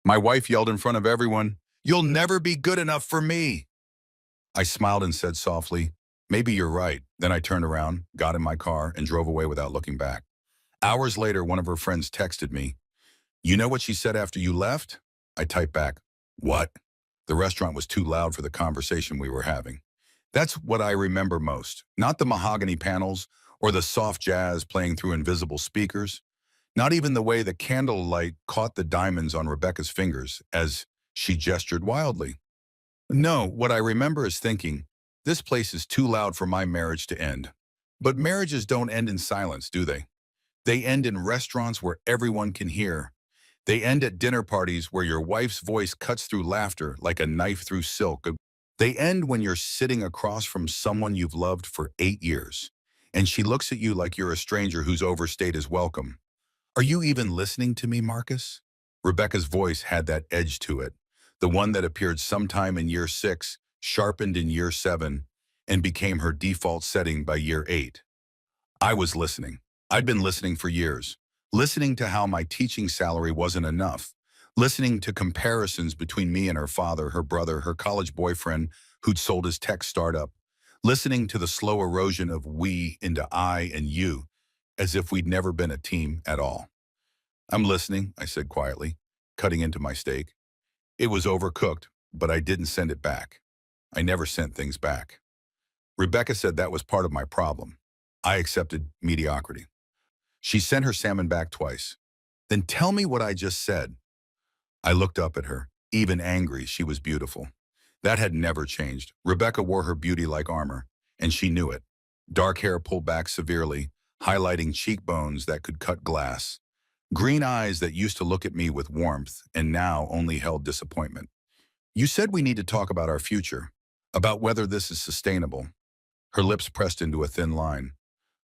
My wife yelled in front of everyone, "You'll never be good enough for me." I smiled and said softly, "Maybe you're right." Then I turned around, got in my car, and drove away without looking back. Hours later, one of her friends texted me, "You know what she said after you left?" I typed back, "What?" The restaurant was too loud for the conversation we were having. That's what I remember most, not the mahogany panels or the soft jazz playing through invisible speakers, not even the way the candlelight caught the diamonds on Rebecca's fingers as she gestured wildly. No, what I remember is thinking, this place is too loud for my marriage to end. But marriages don't end in silence, do they? They end in restaurants where everyone can hear. They end at dinner parties where your wife's voice cuts through laughter like a knife through silk. They end when you're sitting across from someone you've loved for 8 years, and she looks at you like you're a stranger who's overstayed his welcome. Are you even listening to me, Marcus? Rebecca's voice had that edge to it, the one that appeared sometime in year 6, sharpened in year 7, and became her default setting by year 8. I was listening. I'd been listening for years, listening to how my teaching salary wasn't enough, listening to comparisons between me and her father, her brother, her college boyfriend who'd sold his tech startup, listening to the slow erosion of we into I and you, as if we'd never been a team at all. "I'm listening," I said quietly, cutting into my steak. It was overcooked, but I didn't send it back. I never sent things back. Rebecca said that was part of my problem. I accepted mediocrity. She sent her salmon back twice. "Then tell me what I just said." I looked up at her. Even angry, she was beautiful. That had never changed. Rebecca wore her beauty like armor, and she knew it. Dark hair pulled back severely, highlighting cheekbones that could cut glass. Green eyes that used to look at me with warmth and now only held disappointment. "You said we need to talk about our future, about whether this is sustainable." Her lips pressed into a thin line.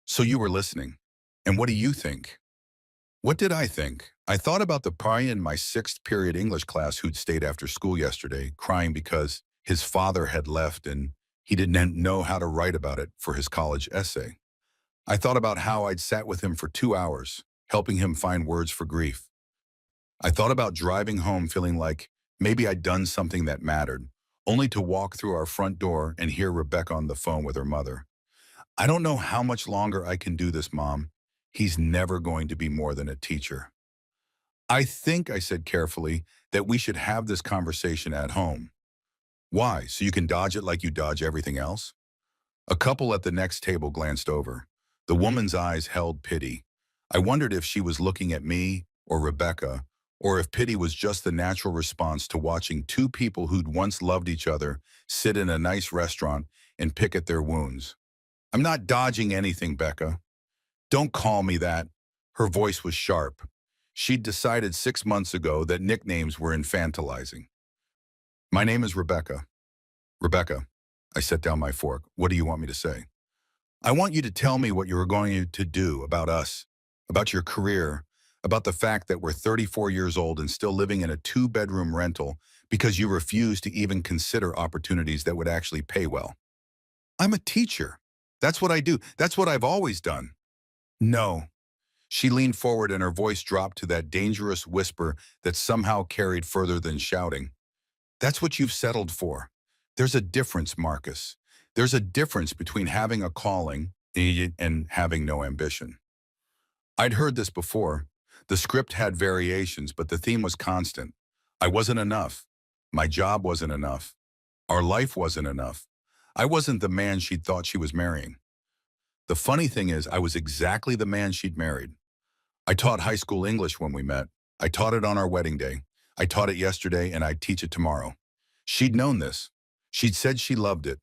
"So you were listening. And what do you think?" What did I think? I thought about the guy in my 6th period English class who'd stayed after school yesterday, crying because his father had left and he didn't know how to write about it for his college essay. I thought about how I'd sat with him for 2 hours, helping him find words for grief. I thought about driving home feeling like maybe I'd done something that mattered, only to walk through our front door and hear Rebecca on the phone with her mother. "I don't know how much longer I can do this, Mom. He's never going to be more than a teacher." "I think," I said carefully, "that we should have this conversation at home." "Why? So you can dodge it like you dodge everything else?" A couple at the next table glanced over. The woman's eyes held pity. I wondered if she was looking at me or Rebecca, or if pity was just the natural response to watching two people who'd once loved each other sit in a nice restaurant and pick at their wounds. "I'm not dodging anything, Becca." "Don't call me that." Her voice was sharp. She'd decided 6 months ago that nicknames were infantilizing. "My name is Rebecca." "Rebecca." I set down my fork. "What do you want me to say?" "I want you to tell me what you are going to do about us, about your career, about the fact that we're 34 years old and still living in a 2-bedroom rental because you refuse to even consider opportunities that would actually pay well." "I'm a teacher. That's what I do. That's what I've always done." "No." She leaned forward and her voice dropped to that dangerous whisper that somehow carried further than shouting. "That's what you've settled for. There's a difference, Marcus. There's a difference between having a calling and having no ambition." I'd heard this before. The script had variations, but the theme was constant. I wasn't enough. My job wasn't enough. Our life wasn't enough. I wasn't the man she'd thought she was marrying. The funny thing is, I was exactly the man she'd married. I taught high school English when we met. I taught it on our wedding day. I taught it yesterday, and I'd teach it tomorrow. She'd known this. She'd said she loved it,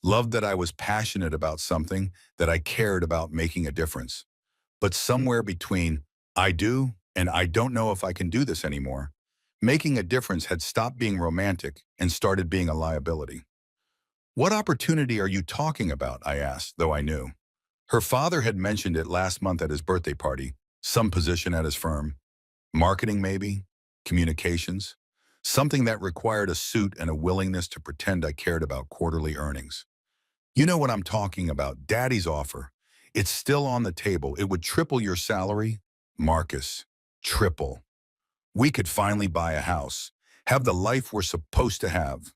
loved that I was passionate about something, that I cared about making a difference. But somewhere between "I do" and "I don't know if I can do this anymore," making a difference had stopped being romantic and started being a liability. "What opportunity are you talking about?" I asked, though I knew. Her father had mentioned it last month at his birthday party, some position at his firm. Marketing maybe? Communications? Something that required a suit and a willingness to pretend I cared about quarterly earnings. "You know what I'm talking about, Daddy's offer. It's still on the table. It would triple your salary." "Marcus, triple." We could finally buy a house, have the life we're supposed to have.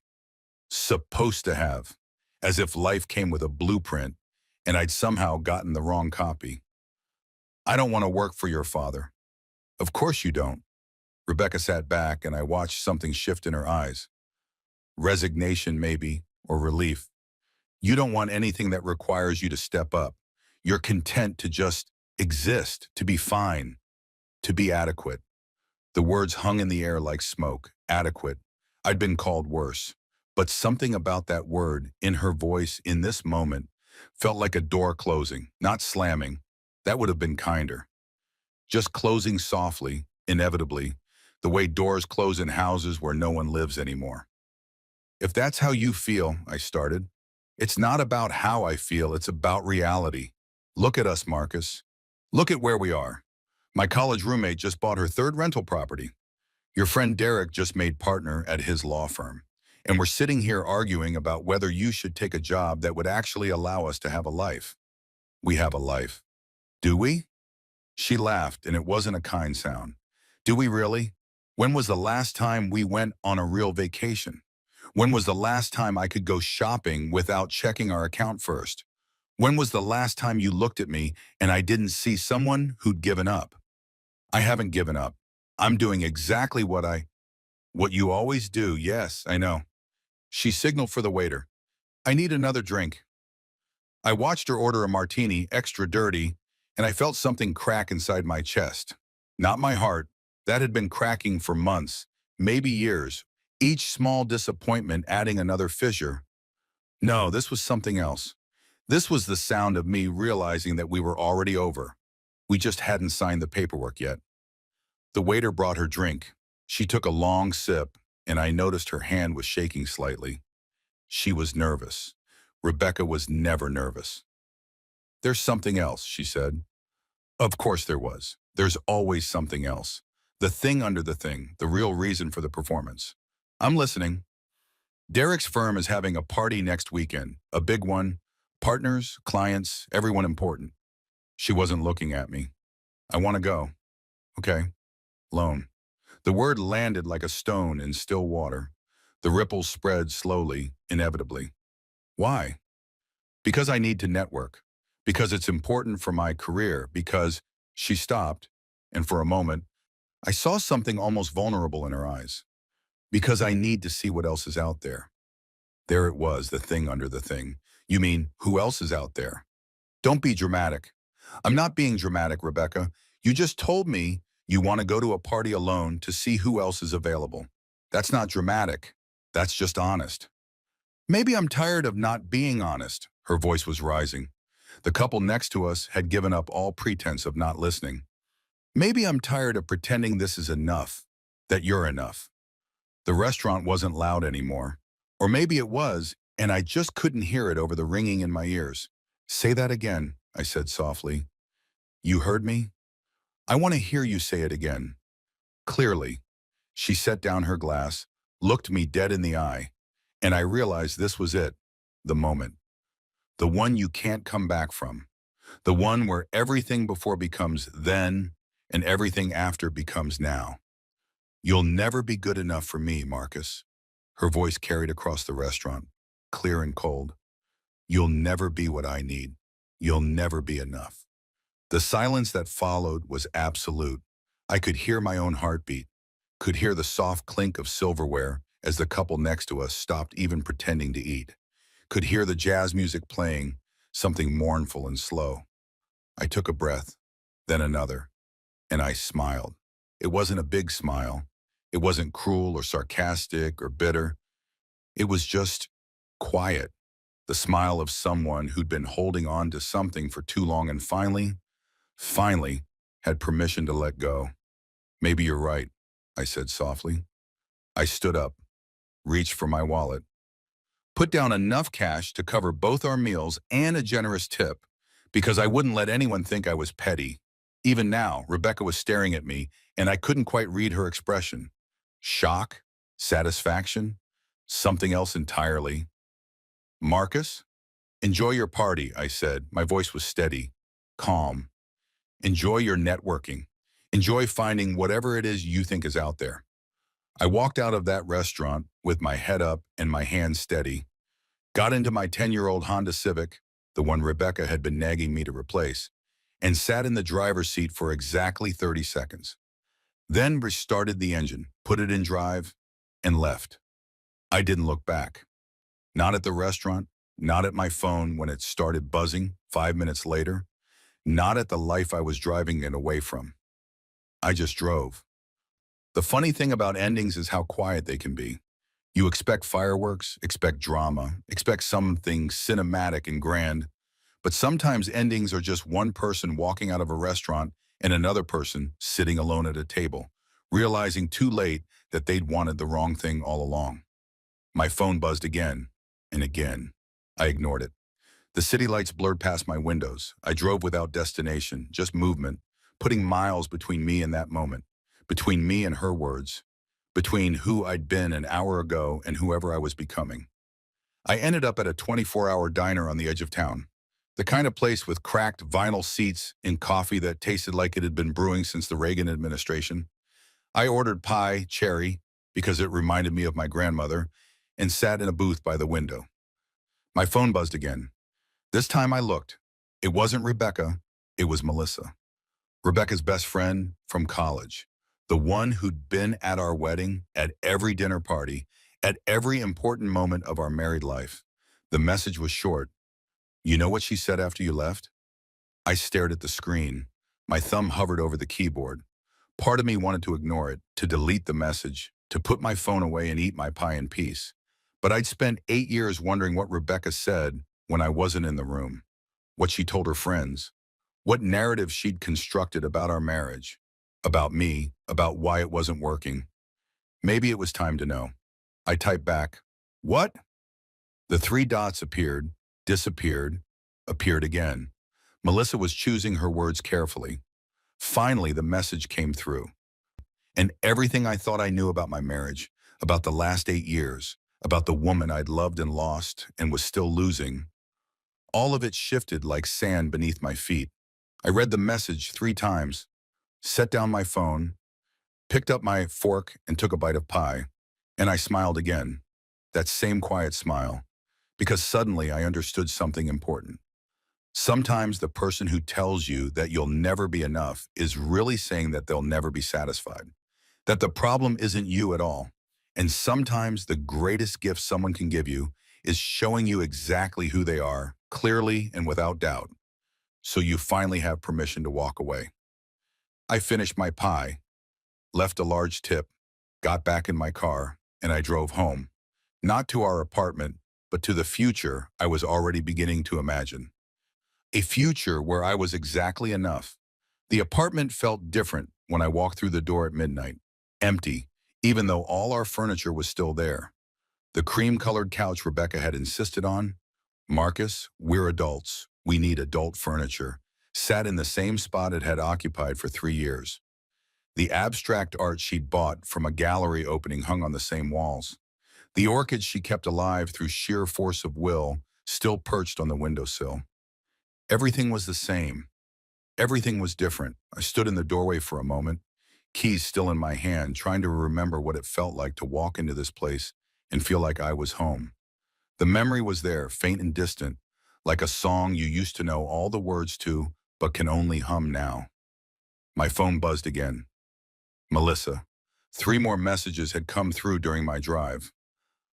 Supposed to have. As if life came with a blueprint and I'd somehow gotten the wrong copy. I don't want to work for your father. Of course you don't. Rebecca sat back and I watched something shift in her eyes. Resignation maybe, or relief. You don't want anything that requires you to step up. You're content to just exist, to be fine, to be adequate. The words hung in the air like smoke. Adequate. I'd been called worse. But something about that word, in her voice, in this moment, felt like a door closing, not slamming. That would have been kinder. Just closing softly, inevitably, the way doors close in houses where no one lives anymore. If that's how you feel, I started, it's not about how I feel, it's about reality. Look at us, Marcus. Look at where we are. My college roommate just bought her third rental property. Your friend Derek just made partner at his law firm. And we're sitting here arguing about whether you should take a job that would actually allow us to have a life. We have a life. Do we? She laughed, and it wasn't a kind sound. Do we really? When was the last time we went on a real vacation? When was the last time I could go shopping without checking our account first? When was the last time you looked at me and I didn't see someone who'd given up? I haven't given up. I'm doing exactly what you always do. Yes, I know. She signaled for the waiter. I need another drink. I watched her order a martini, extra dirty, and I felt something crack inside my chest. Not my heart. That had been cracking for months, maybe years, each small disappointment adding another fissure. No, this was something else. This was the sound of me realizing that we were already over. We just hadn't signed the paperwork yet. The waiter brought her drink. She took a long sip, and I noticed her hand was shaking slightly. She was nervous. Rebecca was never nervous. There's something else, she said. Of course there was. There's always something else. The thing under the thing, the real reason for the performance. I'm listening. Derek's firm is having a party next weekend, a big one. Partners, clients, everyone important. She wasn't looking at me. I want to go. Okay. Loan. The word landed like a stone in still water. The ripples spread slowly, inevitably. Why? Because I need to network. Because it's important for my career. Because she stopped, and for a moment, I saw something almost vulnerable in her eyes. Because I need to see what else is out there. There it was, the thing under the thing. You mean, who else is out there? Don't be dramatic. I'm not being dramatic, Rebecca. You just told me you want to go to a party alone to see who else is available. That's not dramatic. That's just honest. Maybe I'm tired of not being honest. Her voice was rising. The couple next to us had given up all pretense of not listening. Maybe I'm tired of pretending this is enough, that you're enough. The restaurant wasn't loud anymore. Or maybe it was, and I just couldn't hear it over the ringing in my ears. Say that again, I said softly. You heard me? I want to hear you say it again. Clearly. She set down her glass, looked me dead in the eye, and I realized this was it, the moment. The one you can't come back from. The one where everything before becomes then, and everything after becomes now. You'll never be good enough for me, Marcus. Her voice carried across the restaurant, clear and cold. You'll never be what I need. You'll never be enough. The silence that followed was absolute. I could hear my own heartbeat, could hear the soft clink of silverware as the couple next to us stopped even pretending to eat, could hear the jazz music playing, something mournful and slow. I took a breath, then another, and I smiled. It wasn't a big smile. It wasn't cruel or sarcastic or bitter. It was just quiet, the smile of someone who'd been holding on to something for too long and finally, had permission to let go. Maybe you're right, I said softly. I stood up, reached for my wallet, put down enough cash to cover both our meals and a generous tip, because I wouldn't let anyone think I was petty. Even now, Rebecca was staring at me, and I couldn't quite read her expression. Shock? Satisfaction? Something else entirely. Marcus? Enjoy your party, I said. My voice was steady, calm. Enjoy your networking. Enjoy finding whatever it is you think is out there. I walked out of that restaurant with my head up and my hands steady, got into my 10-year-old Honda Civic, the one Rebecca had been nagging me to replace, and sat in the driver's seat for exactly 30 seconds. Then restarted the engine, put it in drive, and left. I didn't look back. Not at the restaurant, not at my phone when it started buzzing 5 minutes later, not at the life I was driving it away from. I just drove. The funny thing about endings is how quiet they can be. You expect fireworks, expect drama, expect something cinematic and grand, but sometimes endings are just one person walking out of a restaurant and another person sitting alone at a table, realizing too late that they'd wanted the wrong thing all along. My phone buzzed again and again. I ignored it. The city lights blurred past my windows. I drove without destination, just movement, putting miles between me and that moment, between me and her words, between who I'd been an hour ago and whoever I was becoming. I ended up at a 24-hour diner on the edge of town, the kind of place with cracked vinyl seats and coffee that tasted like it had been brewing since the Reagan administration. I ordered pie, cherry, because it reminded me of my grandmother, and sat in a booth by the window. My phone buzzed again. This time I looked. It wasn't Rebecca, it was Melissa. Rebecca's best friend from college. The one who'd been at our wedding, at every dinner party, at every important moment of our married life. The message was short. You know what she said after you left? I stared at the screen. My thumb hovered over the keyboard. Part of me wanted to ignore it, to delete the message, to put my phone away and eat my pie in peace. But I'd spent 8 years wondering what Rebecca said when I wasn't in the room, what she told her friends, what narrative she'd constructed about our marriage, about me, about why it wasn't working. Maybe it was time to know. I typed back, "What?" The three dots appeared, disappeared, appeared again. Melissa was choosing her words carefully. Finally, the message came through. And everything I thought I knew about my marriage, about the last 8 years, about the woman I'd loved and lost and was still losing, all of it shifted like sand beneath my feet. I read the message 3 times, set down my phone, picked up my fork and took a bite of pie, and I smiled again, that same quiet smile, because suddenly I understood something important. Sometimes the person who tells you that you'll never be enough is really saying that they'll never be satisfied, that the problem isn't you at all. And sometimes the greatest gift someone can give you is showing you exactly who they are, clearly and without doubt, so you finally have permission to walk away. I finished my pie, left a large tip, got back in my car, and I drove home, not to our apartment, but to the future I was already beginning to imagine. A future where I was exactly enough. The apartment felt different when I walked through the door at midnight, empty, even though all our furniture was still there. The cream-colored couch Rebecca had insisted on, "Marcus, we're adults. We need adult furniture," sat in the same spot it had occupied for 3 years. The abstract art she'd bought from a gallery opening hung on the same walls. The orchids she kept alive through sheer force of will still perched on the windowsill. Everything was the same. Everything was different. I stood in the doorway for a moment, keys still in my hand, trying to remember what it felt like to walk into this place and feel like I was home. The memory was there, faint and distant, like a song you used to know all the words to, but can only hum now. My phone buzzed again. Melissa. 3 more messages had come through during my drive.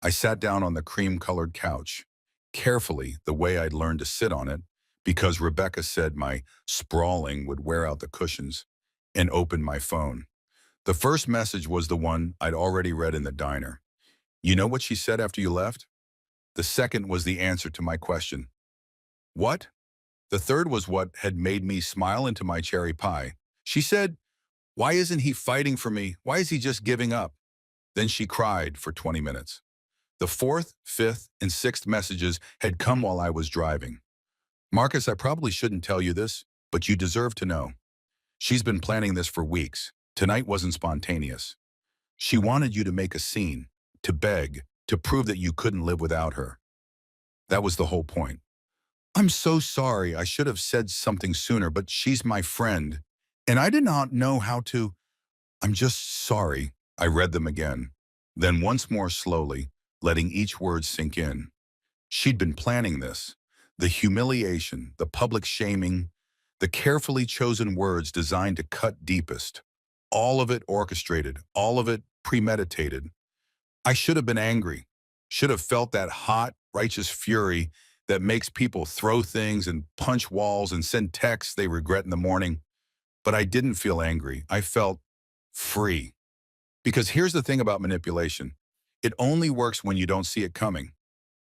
I sat down on the cream-colored couch, carefully the way I'd learned to sit on it, because Rebecca said my sprawling would wear out the cushions, and opened my phone. The first message was the one I'd already read in the diner. You know what she said after you left? The second was the answer to my question. What? The third was what had made me smile into my cherry pie. She said, "Why isn't he fighting for me? Why is he just giving up?" Then she cried for 20 minutes. The fourth, fifth, and sixth messages had come while I was driving. "Marcus, I probably shouldn't tell you this, but you deserve to know. She's been planning this for weeks. Tonight wasn't spontaneous. She wanted you to make a scene, to beg, to prove that you couldn't live without her. That was the whole point. I'm so sorry. I should have said something sooner, but she's my friend, And I did not know how to. I'm just sorry. I read them again. Then once more slowly, letting each word sink in. She'd been planning this. The humiliation, the public shaming, the carefully chosen words designed to cut deepest. All of it orchestrated, all of it premeditated. I should have been angry, should have felt that hot, righteous fury that makes people throw things and punch walls and send texts they regret in the morning. But I didn't feel angry. I felt free. Because here's the thing about manipulation. It only works when you don't see it coming.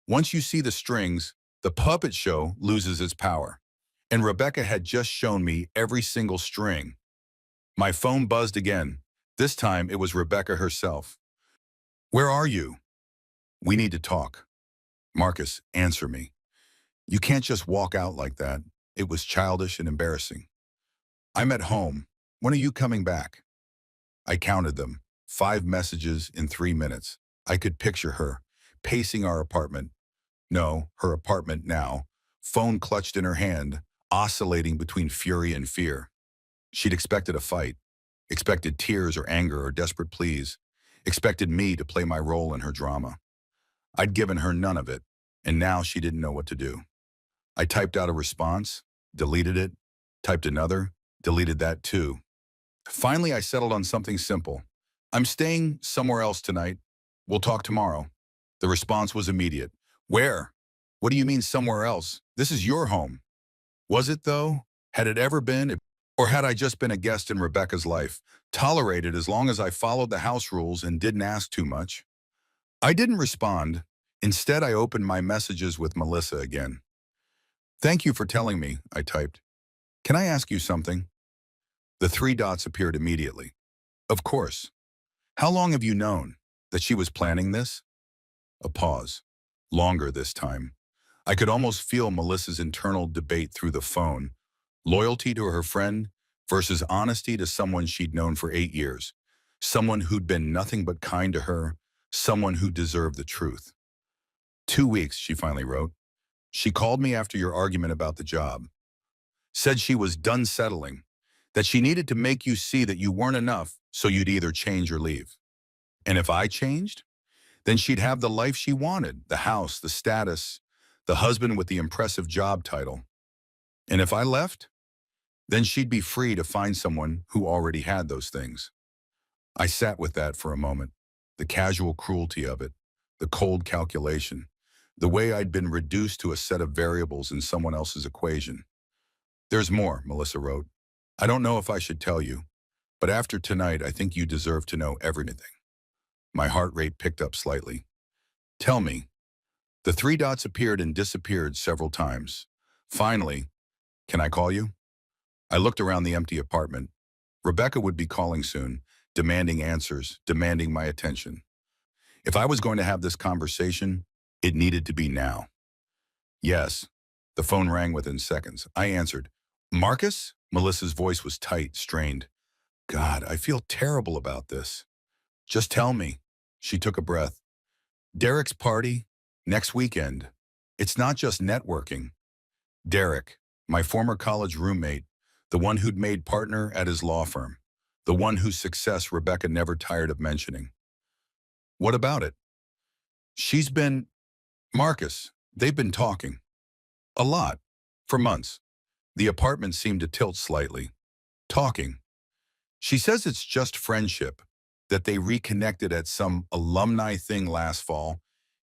Once you see the strings, the puppet show loses its power. And Rebecca had just shown me every single string. My phone buzzed again. This time it was Rebecca herself. Where are you? We need to talk. Marcus, answer me. You can't just walk out like that. It was childish and embarrassing. I'm at home. When are you coming back? I counted them. 5 messages in 3 minutes. I could picture her, pacing our apartment. No, her apartment now, phone clutched in her hand, oscillating between fury and fear. She'd expected a fight, expected tears or anger or desperate pleas, expected me to play my role in her drama. I'd given her none of it, and now she didn't know what to do. I typed out a response, deleted it, typed another, deleted that too. Finally, I settled on something simple. I'm staying somewhere else tonight. We'll talk tomorrow. The response was immediate. Where? What do you mean somewhere else? This is your home. Was it though? Had it ever been? Or had I just been a guest in Rebecca's life, tolerated as long as I followed the house rules and didn't ask too much? I didn't respond. Instead, I opened my messages with Melissa again. Thank you for telling me, I typed. Can I ask you something? The 3 dots appeared immediately. Of course. How long have you known that she was planning this? A pause. Longer this time. I could almost feel Melissa's internal debate through the phone. Loyalty to her friend versus honesty to someone she'd known for 8 years. Someone who'd been nothing but kind to her. Someone who deserved the truth. 2 weeks, she finally wrote. She called me after your argument about the job. Said she was done settling. That she needed to make you see that you weren't enough, so you'd either change or leave. And if I changed, then she'd have the life she wanted, the house, the status, the husband with the impressive job title. And if I left, then she'd be free to find someone who already had those things. I sat with that for a moment, the casual cruelty of it, the cold calculation, the way I'd been reduced to a set of variables in someone else's equation. There's more, Melissa wrote. I don't know if I should tell you, but after tonight, I think you deserve to know everything. My heart rate picked up slightly. Tell me. The 3 dots appeared and disappeared several times. Finally, can I call you? I looked around the empty apartment. Rebecca would be calling soon, demanding answers, demanding my attention. If I was going to have this conversation, it needed to be now. Yes. The phone rang within seconds. I answered. Marcus? Melissa's voice was tight, strained. God, I feel terrible about this. Just tell me. She took a breath. Derek's party? Next weekend. It's not just networking. Derek, my former college roommate, the one who'd made partner at his law firm, the one whose success Rebecca never tired of mentioning. What about it? She's been... Marcus, they've been talking. A lot. For months. The apartment seemed to tilt slightly. Talking. She says it's just friendship, that they reconnected at some alumni thing last fall,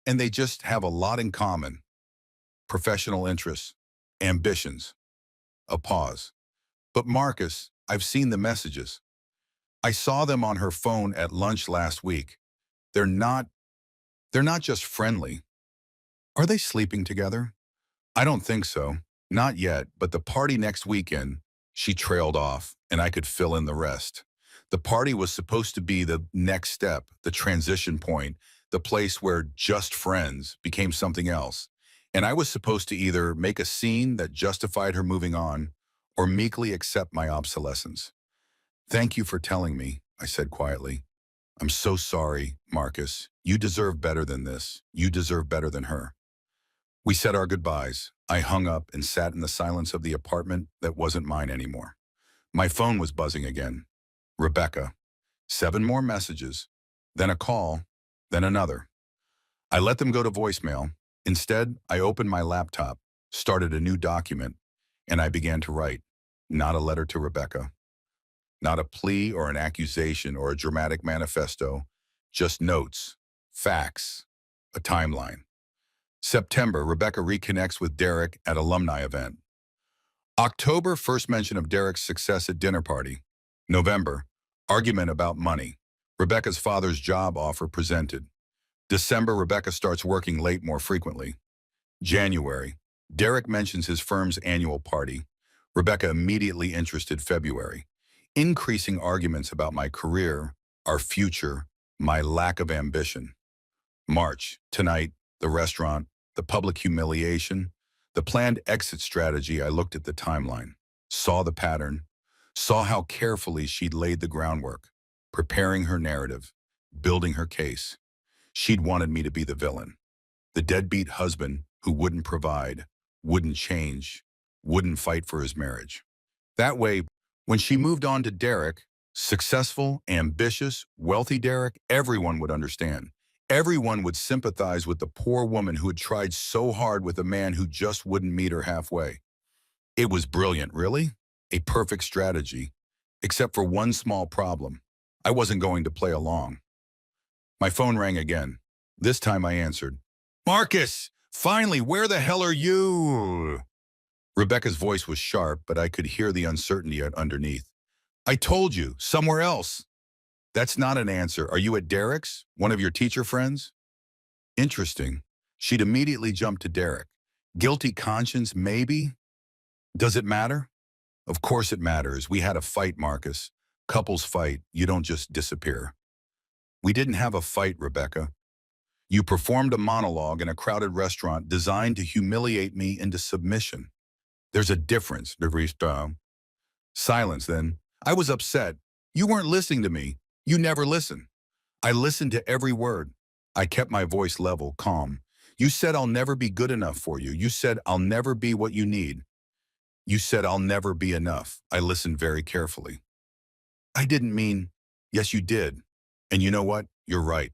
and they just have a lot in common. Professional interests, ambitions. A pause. But Marcus, I've seen the messages. I saw them on her phone at lunch last week. They're not just friendly. Are they sleeping together? I don't think so. Not yet, but the party next weekend, she trailed off, and I could fill in the rest. The party was supposed to be the next step, the transition point, the place where just friends became something else. And I was supposed to either make a scene that justified her moving on or meekly accept my obsolescence. Thank you for telling me, I said quietly. I'm so sorry, Marcus. You deserve better than this. You deserve better than her. We said our goodbyes. I hung up and sat in the silence of the apartment that wasn't mine anymore. My phone was buzzing again. Rebecca. 7 more messages, then a call, then another. I let them go to voicemail. Instead, I opened my laptop, started a new document, and I began to write. Not a letter to Rebecca. Not a plea or an accusation or a dramatic manifesto. Just notes, facts, a timeline. September, Rebecca reconnects with Derek at alumni event. October, first mention of Derek's success at dinner party. November, argument about money. Rebecca's father's job offer presented. December, Rebecca starts working late more frequently. January, Derek mentions his firm's annual party. Rebecca immediately interested. February, increasing arguments about my career, our future, my lack of ambition. March, tonight, the restaurant, the public humiliation, the planned exit strategy. I looked at the timeline, saw the pattern, saw how carefully she'd laid the groundwork, preparing her narrative, building her case. She'd wanted me to be the villain, the deadbeat husband who wouldn't provide, wouldn't change, wouldn't fight for his marriage. That way, when she moved on to Derek, successful, ambitious, wealthy Derek, everyone would understand. Everyone would sympathize with the poor woman who had tried so hard with a man who just wouldn't meet her halfway. It was brilliant, really. A perfect strategy, except for one small problem. I wasn't going to play along. My phone rang again. This time I answered. Marcus, finally, where the hell are you? Rebecca's voice was sharp, but I could hear the uncertainty underneath. I told you, somewhere else. That's not an answer. Are you at Derek's, one of your teacher friends? Interesting. She'd immediately jumped to Derek. Guilty conscience, maybe? Does it matter? Of course it matters. We had a fight, Marcus. Couples fight. You don't just disappear. We didn't have a fight, Rebecca. You performed a monologue in a crowded restaurant designed to humiliate me into submission. There's a difference, DeVries. Silence, then. I was upset. You weren't listening to me. You never listen. I listened to every word. I kept my voice level, calm. You said I'll never be good enough for you. You said I'll never be what you need. You said I'll never be enough. I listened very carefully. I didn't mean, yes, you did. And you know what? You're right.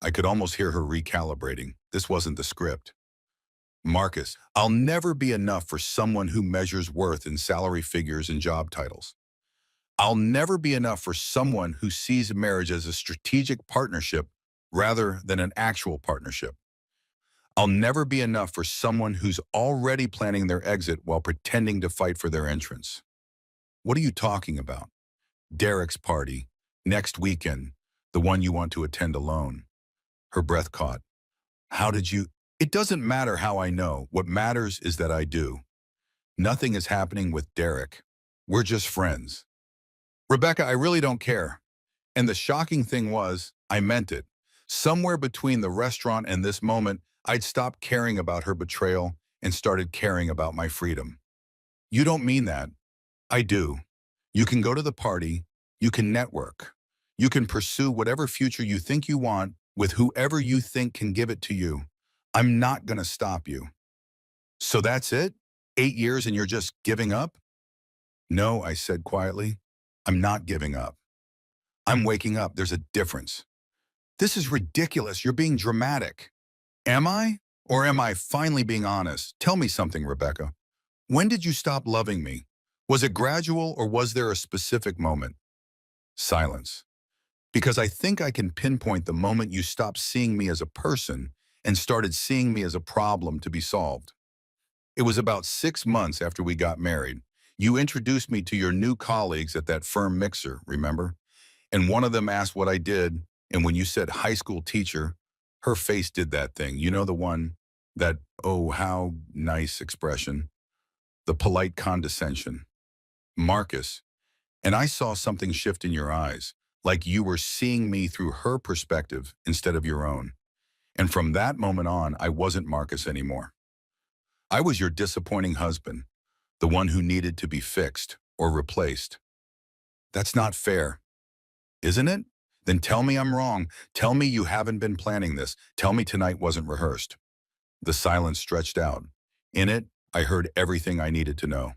I could almost hear her recalibrating. This wasn't the script. Marcus, I'll never be enough for someone who measures worth in salary figures and job titles. I'll never be enough for someone who sees marriage as a strategic partnership rather than an actual partnership. I'll never be enough for someone who's already planning their exit while pretending to fight for their entrance. What are you talking about? Derek's party, next weekend, the one you want to attend alone. Her breath caught. How did you? It doesn't matter how I know. What matters is that I do. Nothing is happening with Derek. We're just friends. Rebecca, I really don't care. And the shocking thing was, I meant it. Somewhere between the restaurant and this moment, I'd stopped caring about her betrayal and started caring about my freedom. You don't mean that. I do. You can go to the party. You can network. You can pursue whatever future you think you want with whoever you think can give it to you. I'm not going to stop you. So that's it? 8 years and you're just giving up? No, I said quietly. I'm not giving up. I'm waking up. There's a difference. This is ridiculous. You're being dramatic. Am I? Or am I finally being honest? Tell me something, Rebecca. When did you stop loving me? Was it gradual or was there a specific moment? Silence. Because I think I can pinpoint the moment you stopped seeing me as a person and started seeing me as a problem to be solved. It was about 6 months after we got married. You introduced me to your new colleagues at that firm mixer, remember? And one of them asked what I did, and when you said high school teacher, her face did that thing. You know the one, that, oh, how nice expression. The polite condescension. Marcus. And I saw something shift in your eyes, like you were seeing me through her perspective instead of your own. And from that moment on, I wasn't Marcus anymore. I was your disappointing husband, the one who needed to be fixed or replaced. That's not fair, isn't it? Then tell me I'm wrong. Tell me you haven't been planning this. Tell me tonight wasn't rehearsed. The silence stretched out. In it, I heard everything I needed to know.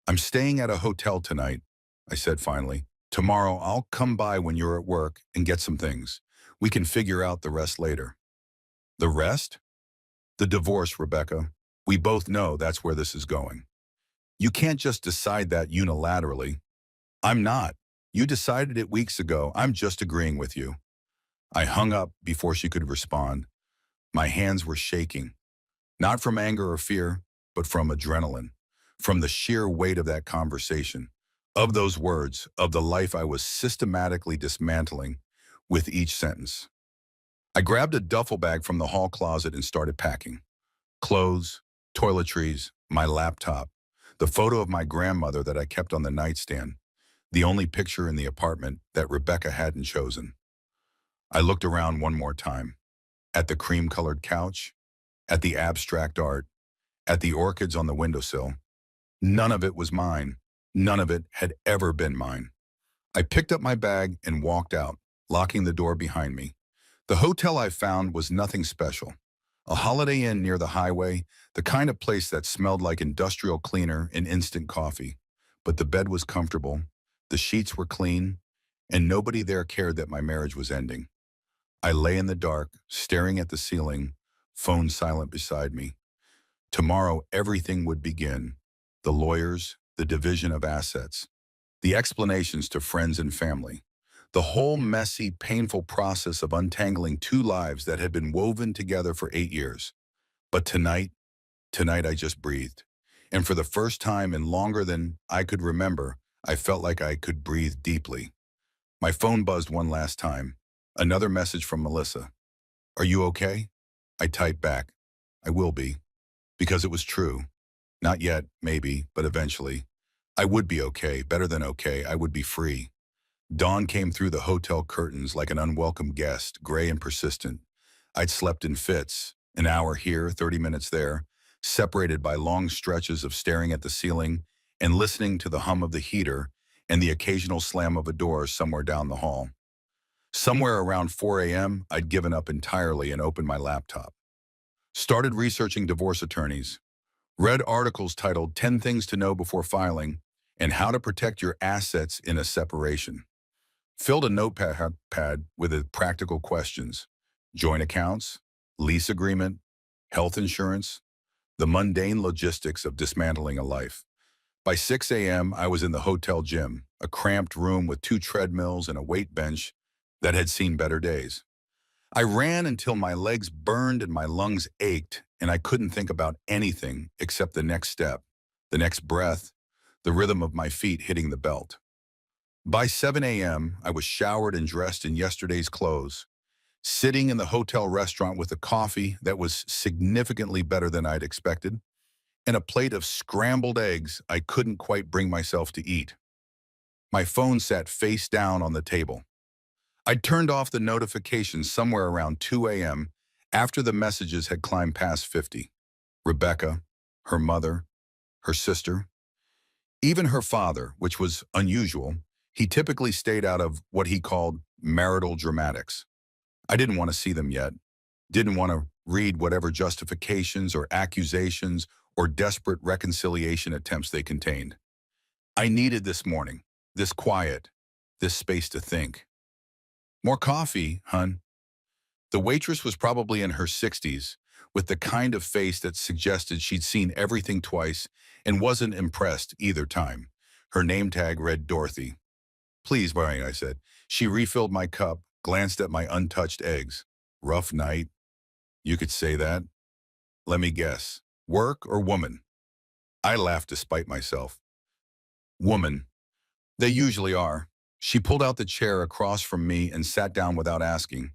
I'm staying at a hotel tonight. I said finally. Tomorrow I'll come by when you're at work and get some things. We can figure out the rest later. The rest? The divorce, Rebecca. We both know that's where this is going. You can't just decide that unilaterally. I'm not. You decided it weeks ago. I'm just agreeing with you. I hung up before she could respond. My hands were shaking, not from anger or fear, but from adrenaline, from the sheer weight of that conversation, of those words, of the life I was systematically dismantling with each sentence. I grabbed a duffel bag from the hall closet and started packing. Clothes, toiletries, my laptop, the photo of my grandmother that I kept on the nightstand, the only picture in the apartment that Rebecca hadn't chosen. I looked around one more time, at the cream-colored couch, at the abstract art, at the orchids on the windowsill. None of it was mine. None of it had ever been mine. I picked up my bag and walked out, locking the door behind me. The hotel I found was nothing special. A Holiday Inn near the highway, the kind of place that smelled like industrial cleaner and instant coffee. But the bed was comfortable, the sheets were clean, and nobody there cared that my marriage was ending. I lay in the dark, staring at the ceiling, phone silent beside me. Tomorrow, everything would begin. The lawyers, the division of assets, the explanations to friends and family. The whole messy, painful process of untangling two lives that had been woven together for 8 years. But tonight I just breathed. And for the first time in longer than I could remember, I felt like I could breathe deeply. My phone buzzed one last time. Another message from Melissa. Are you okay? I typed back. I will be. Because it was true. Not yet, maybe, but eventually. I would be okay, better than okay. I would be free. Dawn came through the hotel curtains like an unwelcome guest, gray and persistent. I'd slept in fits, an hour here, 30 minutes there, separated by long stretches of staring at the ceiling and listening to the hum of the heater and the occasional slam of a door somewhere down the hall. Somewhere around 4 a.m., I'd given up entirely and opened my laptop. Started researching divorce attorneys. Read articles titled 10 Things to Know Before Filing and How to Protect Your Assets in a Separation. Filled a notepad with the practical questions. Joint accounts, lease agreement, health insurance, the mundane logistics of dismantling a life. By 6 a.m., I was in the hotel gym, a cramped room with 2 treadmills and a weight bench that had seen better days. I ran until my legs burned and my lungs ached, and I couldn't think about anything except the next step, the next breath, the rhythm of my feet hitting the belt. By 7 a.m., I was showered and dressed in yesterday's clothes, sitting in the hotel restaurant with a coffee that was significantly better than I'd expected, and a plate of scrambled eggs I couldn't quite bring myself to eat. My phone sat face down on the table. I'd turned off the notifications somewhere around 2 a.m. after the messages had climbed past 50. Rebecca, her mother, her sister, even her father, which was unusual. He typically stayed out of what he called marital dramatics. I didn't want to see them yet. Didn't want to read whatever justifications or accusations or desperate reconciliation attempts they contained. I needed this morning, this quiet, this space to think. More coffee, hun. The waitress was probably in her 60s, with the kind of face that suggested she'd seen everything twice and wasn't impressed either time. Her name tag read Dorothy. Please, Brian, I said. She refilled my cup, glanced at my untouched eggs. Rough night. You could say that. Let me guess. Work or woman? I laughed despite myself. Woman. They usually are. She pulled out the chair across from me and sat down without asking.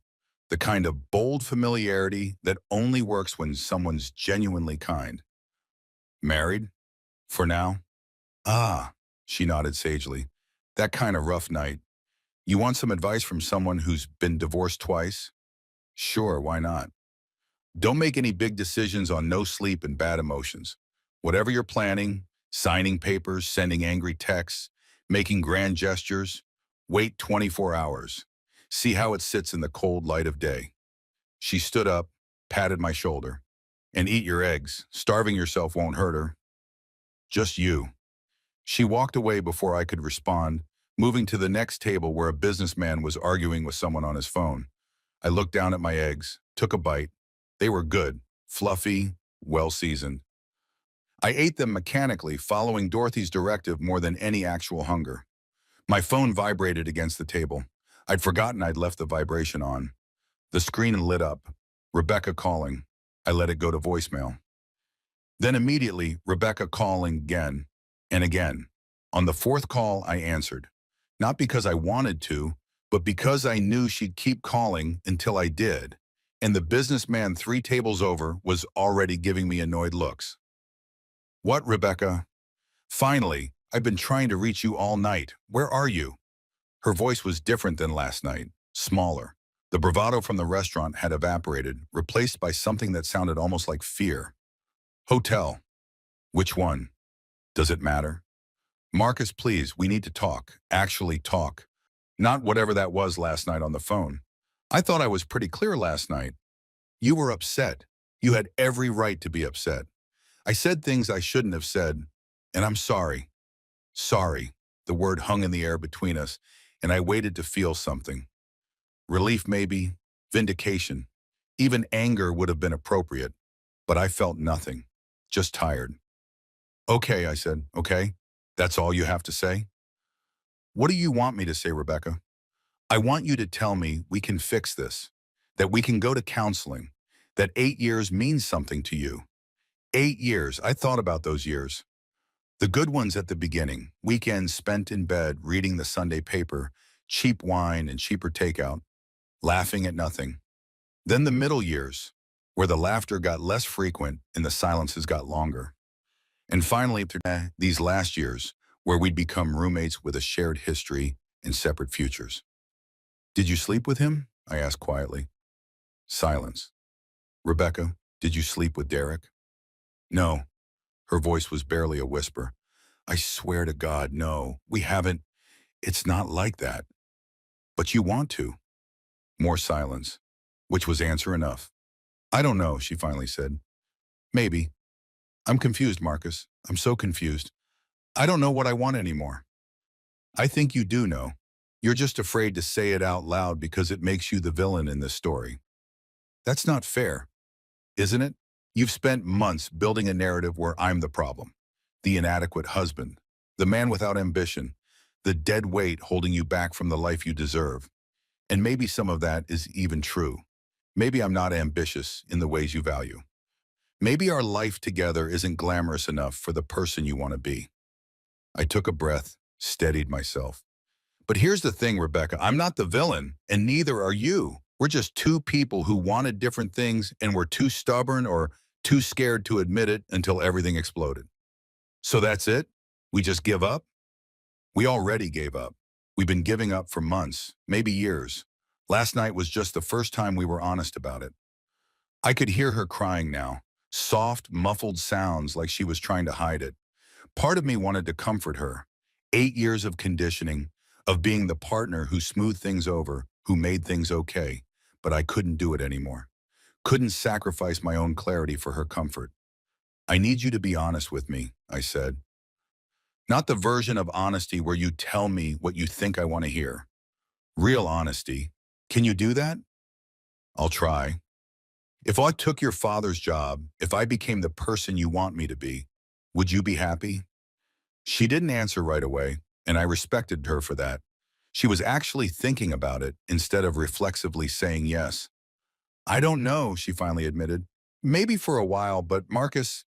The kind of bold familiarity that only works when someone's genuinely kind. Married? For now? Ah, she nodded sagely. That kind of rough night. You want some advice from someone who's been divorced twice? Sure, why not? Don't make any big decisions on no sleep and bad emotions. Whatever you're planning, signing papers, sending angry texts, making grand gestures, wait 24 hours. See how it sits in the cold light of day. She stood up, patted my shoulder. And eat your eggs. Starving yourself won't hurt her. Just you. She walked away before I could respond, moving to the next table where a businessman was arguing with someone on his phone. I looked down at my eggs, took a bite. They were good, fluffy, well-seasoned. I ate them mechanically, following Dorothy's directive more than any actual hunger. My phone vibrated against the table. I'd forgotten I'd left the vibration on. The screen lit up. Rebecca calling. I let it go to voicemail. Then immediately, Rebecca calling again and again. On the fourth call, I answered. Not because I wanted to, but because I knew she'd keep calling until I did. And the businessman 3 tables over was already giving me annoyed looks. What, Rebecca? Finally, I've been trying to reach you all night. Where are you? Her voice was different than last night, smaller. The bravado from the restaurant had evaporated, replaced by something that sounded almost like fear. Hotel. Which one? Does it matter? Marcus, please, we need to talk. Actually talk. Not whatever that was last night on the phone. I thought I was pretty clear last night. You were upset. You had every right to be upset. I said things I shouldn't have said, and I'm sorry. Sorry. The word hung in the air between us, and I waited to feel something. Relief maybe, vindication. Even anger would have been appropriate, but I felt nothing. Just tired. Okay, I said, okay. That's all you have to say? What do you want me to say, Rebecca? I want you to tell me we can fix this, that we can go to counseling, that 8 years means something to you. 8 years, I thought about those years. The good ones at the beginning, weekends spent in bed reading the Sunday paper, cheap wine and cheaper takeout, laughing at nothing. Then the middle years, where the laughter got less frequent and the silences got longer. And finally, these last years, where we'd become roommates with a shared history and separate futures. Did you sleep with him? I asked quietly. Silence. Rebecca, did you sleep with Derek? No. Her voice was barely a whisper. I swear to God, no, we haven't. It's not like that. But you want to. More silence, which was answer enough. I don't know, she finally said. Maybe. I'm confused, Marcus. I'm so confused. I don't know what I want anymore. I think you do know. You're just afraid to say it out loud because it makes you the villain in this story. That's not fair, isn't it? You've spent months building a narrative where I'm the problem, the inadequate husband, the man without ambition, the dead weight holding you back from the life you deserve. And maybe some of that is even true. Maybe I'm not ambitious in the ways you value. Maybe our life together isn't glamorous enough for the person you want to be. I took a breath, steadied myself. But here's the thing, Rebecca, I'm not the villain, and neither are you. We're just two people who wanted different things and were too stubborn or too scared to admit it until everything exploded. So that's it? We just give up? We already gave up. We've been giving up for months, maybe years. Last night was just the first time we were honest about it. I could hear her crying now, soft, muffled sounds like she was trying to hide it. Part of me wanted to comfort her. 8 years of conditioning, of being the partner who smoothed things over, who made things okay. But I couldn't do it anymore. Couldn't sacrifice my own clarity for her comfort. I need you to be honest with me, I said. Not the version of honesty where you tell me what you think I want to hear. Real honesty. Can you do that? I'll try. If I took your father's job, if I became the person you want me to be, would you be happy? She didn't answer right away, and I respected her for that. She was actually thinking about it instead of reflexively saying yes. I don't know, she finally admitted. Maybe for a while, but Marcus,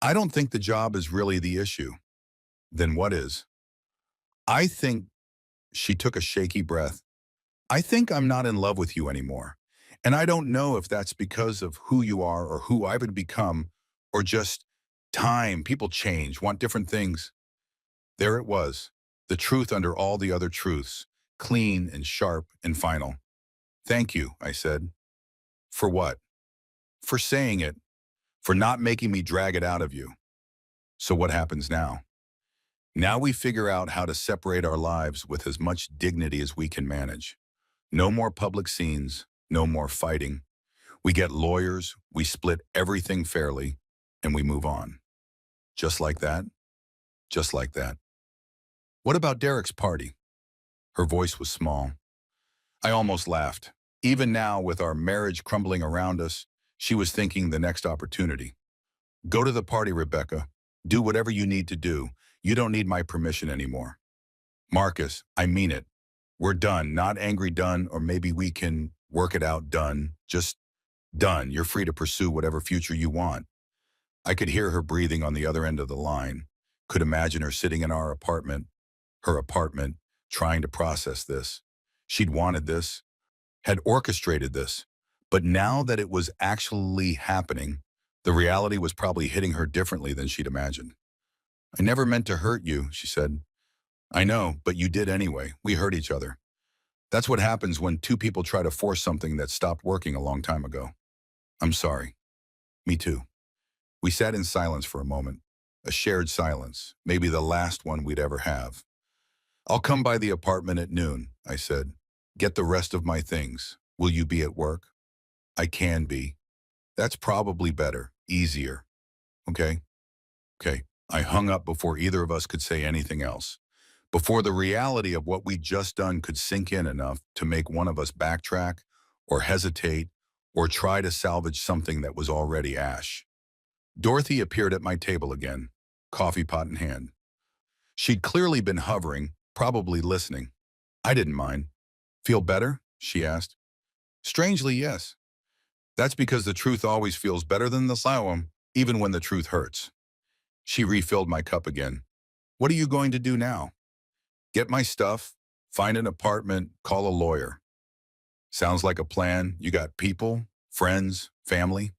I don't think the job is really the issue. Then what is? I think, she took a shaky breath. I think I'm not in love with you anymore. And I don't know if that's because of who you are or who I would become, or just time. People change, want different things. There it was, the truth under all the other truths, clean and sharp and final. Thank you, I said. For what? For saying it, for not making me drag it out of you. So what happens now? Now we figure out how to separate our lives with as much dignity as we can manage. No more public scenes, no more fighting. We get lawyers, we split everything fairly, and we move on. Just like that. just like that. What about Derek's party? Her voice was small. I almost laughed. Even now, with our marriage crumbling around us, she was thinking the next opportunity. Go to the party, Rebecca. Do whatever you need to do. You don't need my permission anymore. Marcus, I mean it. We're done, not angry done, or maybe we can work it out done. Just done. You're free to pursue whatever future you want. I could hear her breathing on the other end of the line, could imagine her sitting in her apartment, trying to process this. She'd wanted this, had orchestrated this. But now that it was actually happening, the reality was probably hitting her differently than she'd imagined. I never meant to hurt you, she said. I know, but you did anyway. We hurt each other. That's what happens when two people try to force something that stopped working a long time ago. I'm sorry. Me too. We sat in silence for a moment, a shared silence, maybe the last one we'd ever have. I'll come by the apartment at noon, I said. Get the rest of my things. Will you be at work? I can be. That's probably better, easier. Okay? Okay. I hung up before either of us could say anything else. Before the reality of what we'd just done could sink in enough to make one of us backtrack or hesitate or try to salvage something that was already ash. Dorothy appeared at my table again, coffee pot in hand. She'd clearly been hovering, probably listening. I didn't mind. Feel better? She asked. Strangely, yes. That's because the truth always feels better than the sour, even when the truth hurts. She refilled my cup again. What are you going to do now? Get my stuff, find an apartment, call a lawyer. Sounds like a plan. You got people, friends, family?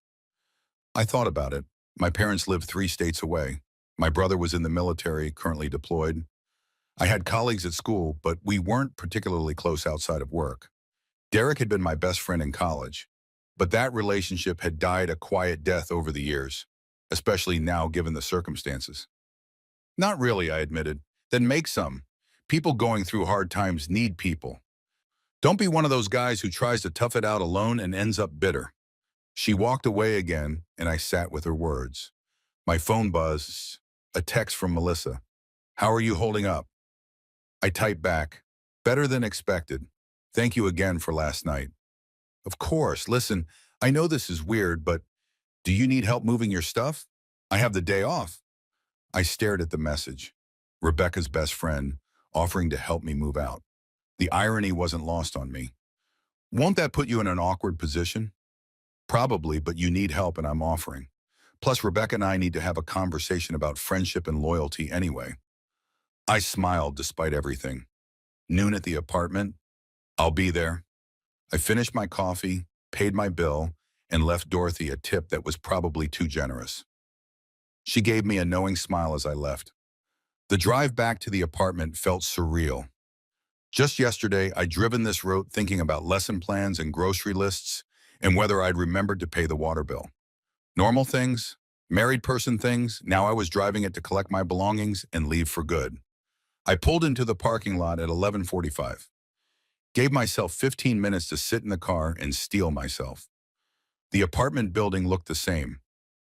I thought about it. My parents lived 3 states away. My brother was in the military, currently deployed. I had colleagues at school, but we weren't particularly close outside of work. Derek had been my best friend in college, but that relationship had died a quiet death over the years, especially now given the circumstances. Not really, I admitted. Then make some. People going through hard times need people. Don't be one of those guys who tries to tough it out alone and ends up bitter. She walked away again, and I sat with her words. My phone buzzed, a text from Melissa. How are you holding up? I typed back, better than expected. Thank you again for last night. Of course, listen, I know this is weird, but do you need help moving your stuff? I have the day off. I stared at the message. Rebecca's best friend, offering to help me move out. The irony wasn't lost on me. Won't that put you in an awkward position? Probably, but you need help and I'm offering. Plus, Rebecca and I need to have a conversation about friendship and loyalty anyway. I smiled despite everything. Noon at the apartment? I'll be there. I finished my coffee, paid my bill, and left Dorothy a tip that was probably too generous. She gave me a knowing smile as I left. The drive back to the apartment felt surreal. Just yesterday, I'd driven this road thinking about lesson plans and grocery lists and whether I'd remembered to pay the water bill. Normal things, married person things, now I was driving it to collect my belongings and leave for good. I pulled into the parking lot at 11:45. Gave myself 15 minutes to sit in the car and steel myself. The apartment building looked the same.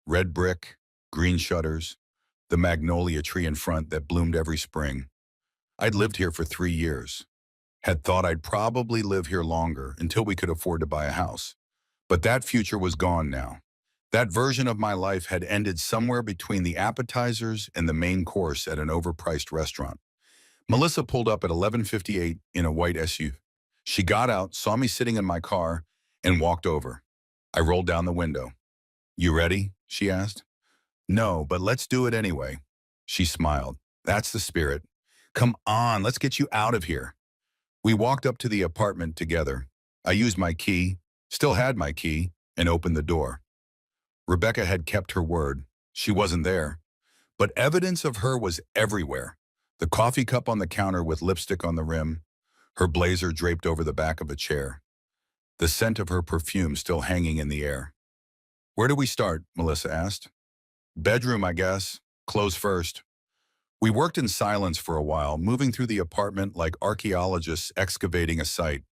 Red brick, green shutters, the magnolia tree in front that bloomed every spring. I'd lived here for 3 years. Had thought I'd probably live here longer until we could afford to buy a house. But that future was gone now. That version of my life had ended somewhere between the appetizers and the main course at an overpriced restaurant. Melissa pulled up at 11:58 in a white SUV. She got out, saw me sitting in my car, and walked over. I rolled down the window. You ready? She asked. No, but let's do it anyway. She smiled. That's the spirit. Come on, let's get you out of here. We walked up to the apartment together. I used my key, still had my key, and opened the door. Rebecca had kept her word. She wasn't there. But evidence of her was everywhere. The coffee cup on the counter with lipstick on the rim, her blazer draped over the back of a chair, the scent of her perfume still hanging in the air. Where do we start? Melissa asked. Bedroom, I guess. Clothes first. We worked in silence for a while, moving through the apartment like archaeologists excavating a site.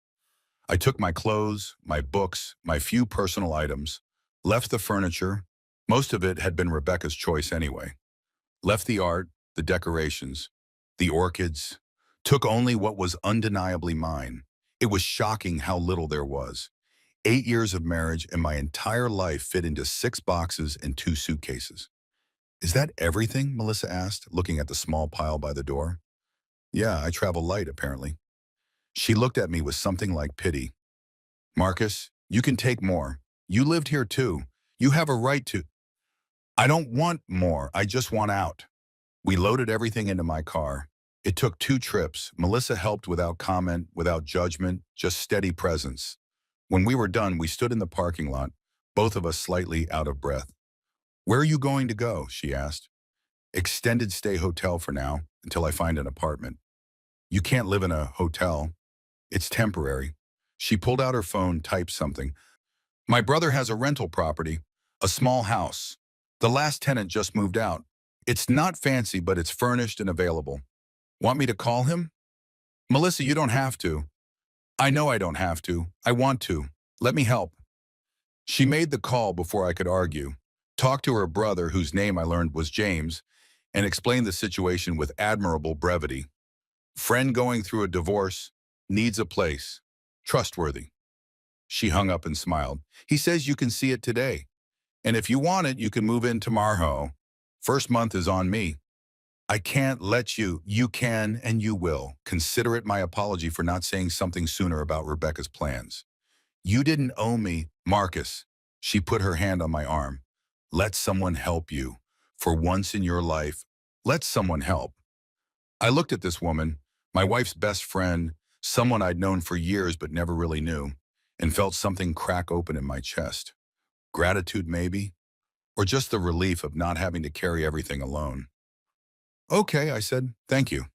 I took my clothes, my books, my few personal items, left the furniture. Most of it had been Rebecca's choice anyway. Left the art, the decorations, the orchids, took only what was undeniably mine. It was shocking how little there was. 8 years of marriage and my entire life fit into 6 boxes and 2 suitcases. Is that everything? Melissa asked, looking at the small pile by the door. Yeah, I travel light, apparently. She looked at me with something like pity. Marcus, you can take more. You lived here too. You have a right to. I don't want more. I just want out. We loaded everything into my car. It took 2 trips. Melissa helped without comment, without judgment, just steady presence. When we were done, we stood in the parking lot, both of us slightly out of breath. Where are you going to go? She asked. Extended stay hotel for now, until I find an apartment. You can't live in a hotel. It's temporary. She pulled out her phone, typed something. My brother has a rental property, a small house. The last tenant just moved out. It's not fancy, but it's furnished and available. Want me to call him? Melissa, you don't have to. I know I don't have to. I want to. Let me help. She made the call before I could argue, talked to her brother, whose name I learned was James, and explained the situation with admirable brevity. Friend going through a divorce, needs a place. Trustworthy. She hung up and smiled. He says you can see it today. And if you want it, you can move in tomorrow. First month is on me. I can't let you. You can and you will. Consider it my apology for not saying something sooner about Rebecca's plans. You didn't owe me, Marcus. She put her hand on my arm. Let someone help you. For once in your life, let someone help. I looked at this woman, my wife's best friend, someone I'd known for years but never really knew, and felt something crack open in my chest. Gratitude, maybe? Or just the relief of not having to carry everything alone. Okay, I said, thank you.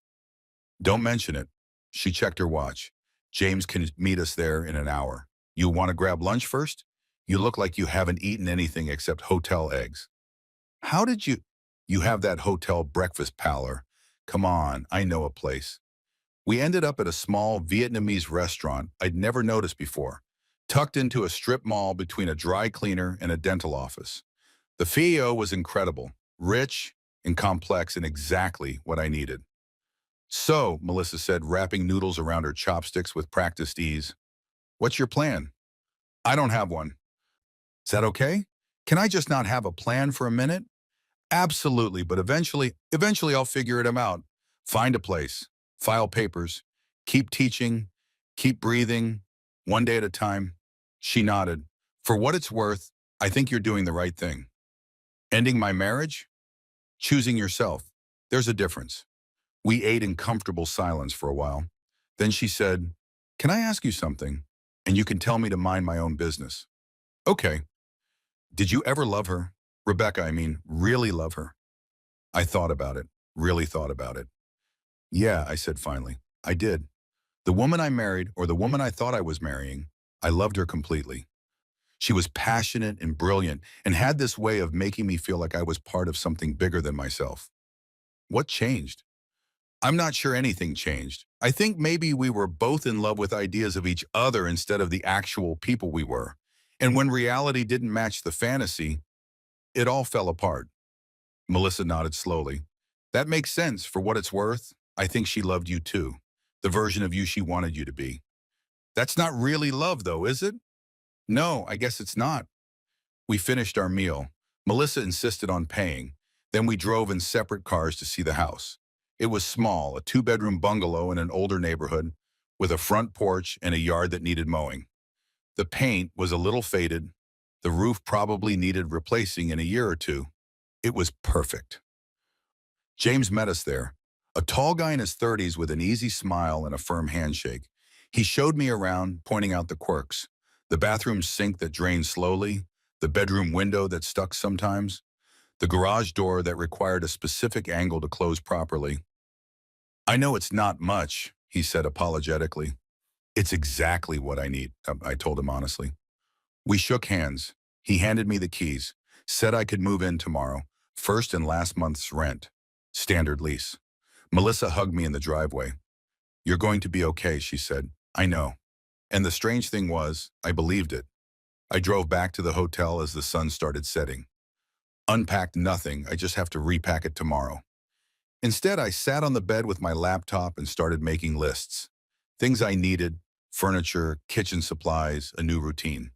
Don't mention it. She checked her watch. James can meet us there in an hour. You want to grab lunch first? You look like you haven't eaten anything except hotel eggs. How did you? You have that hotel breakfast pallor. Come on, I know a place. We ended up at a small Vietnamese restaurant I'd never noticed before, tucked into a strip mall between a dry cleaner and a dental office. The fio was incredible, rich and complex, and exactly what I needed. So, Melissa said, wrapping noodles around her chopsticks with practiced ease, what's your plan? I don't have one. Is that okay? Can I just not have a plan for a minute? Absolutely, but eventually I'll figure it out. Find a place, file papers, keep teaching, keep breathing, one day at a time. She nodded. For what it's worth, I think you're doing the right thing. Ending my marriage? Choosing yourself. There's a difference. We ate in comfortable silence for a while. Then she said, can I ask you something? And you can tell me to mind my own business. Okay. Did you ever love her? Rebecca, I mean, really love her? I thought about it, really thought about it. Yeah, I said finally, I did. The woman I married, or the woman I thought I was marrying, I loved her completely. She was passionate and brilliant and had this way of making me feel like I was part of something bigger than myself. What changed? I'm not sure anything changed. I think maybe we were both in love with ideas of each other instead of the actual people we were. And when reality didn't match the fantasy, it all fell apart. Melissa nodded slowly. That makes sense. For what it's worth, I think she loved you too. The version of you she wanted you to be. That's not really love though, is it? No, I guess it's not. We finished our meal. Melissa insisted on paying. Then we drove in separate cars to see the house. It was small, a 2-bedroom bungalow in an older neighborhood, with a front porch and a yard that needed mowing. The paint was a little faded. The roof probably needed replacing in a year or two. It was perfect. James met us there, a tall guy in his 30s with an easy smile and a firm handshake. He showed me around, pointing out the quirks. The bathroom sink that drained slowly, the bedroom window that stuck sometimes, the garage door that required a specific angle to close properly. I know it's not much, he said apologetically. It's exactly what I need, I told him honestly. We shook hands. He handed me the keys, said I could move in tomorrow, first and last month's rent. Standard lease. Melissa hugged me in the driveway. You're going to be okay, she said. I know. And the strange thing was, I believed it. I drove back to the hotel as the sun started setting. Unpacked nothing, I just have to repack it tomorrow. Instead, I sat on the bed with my laptop and started making lists. Things I needed, furniture, kitchen supplies, a new routine.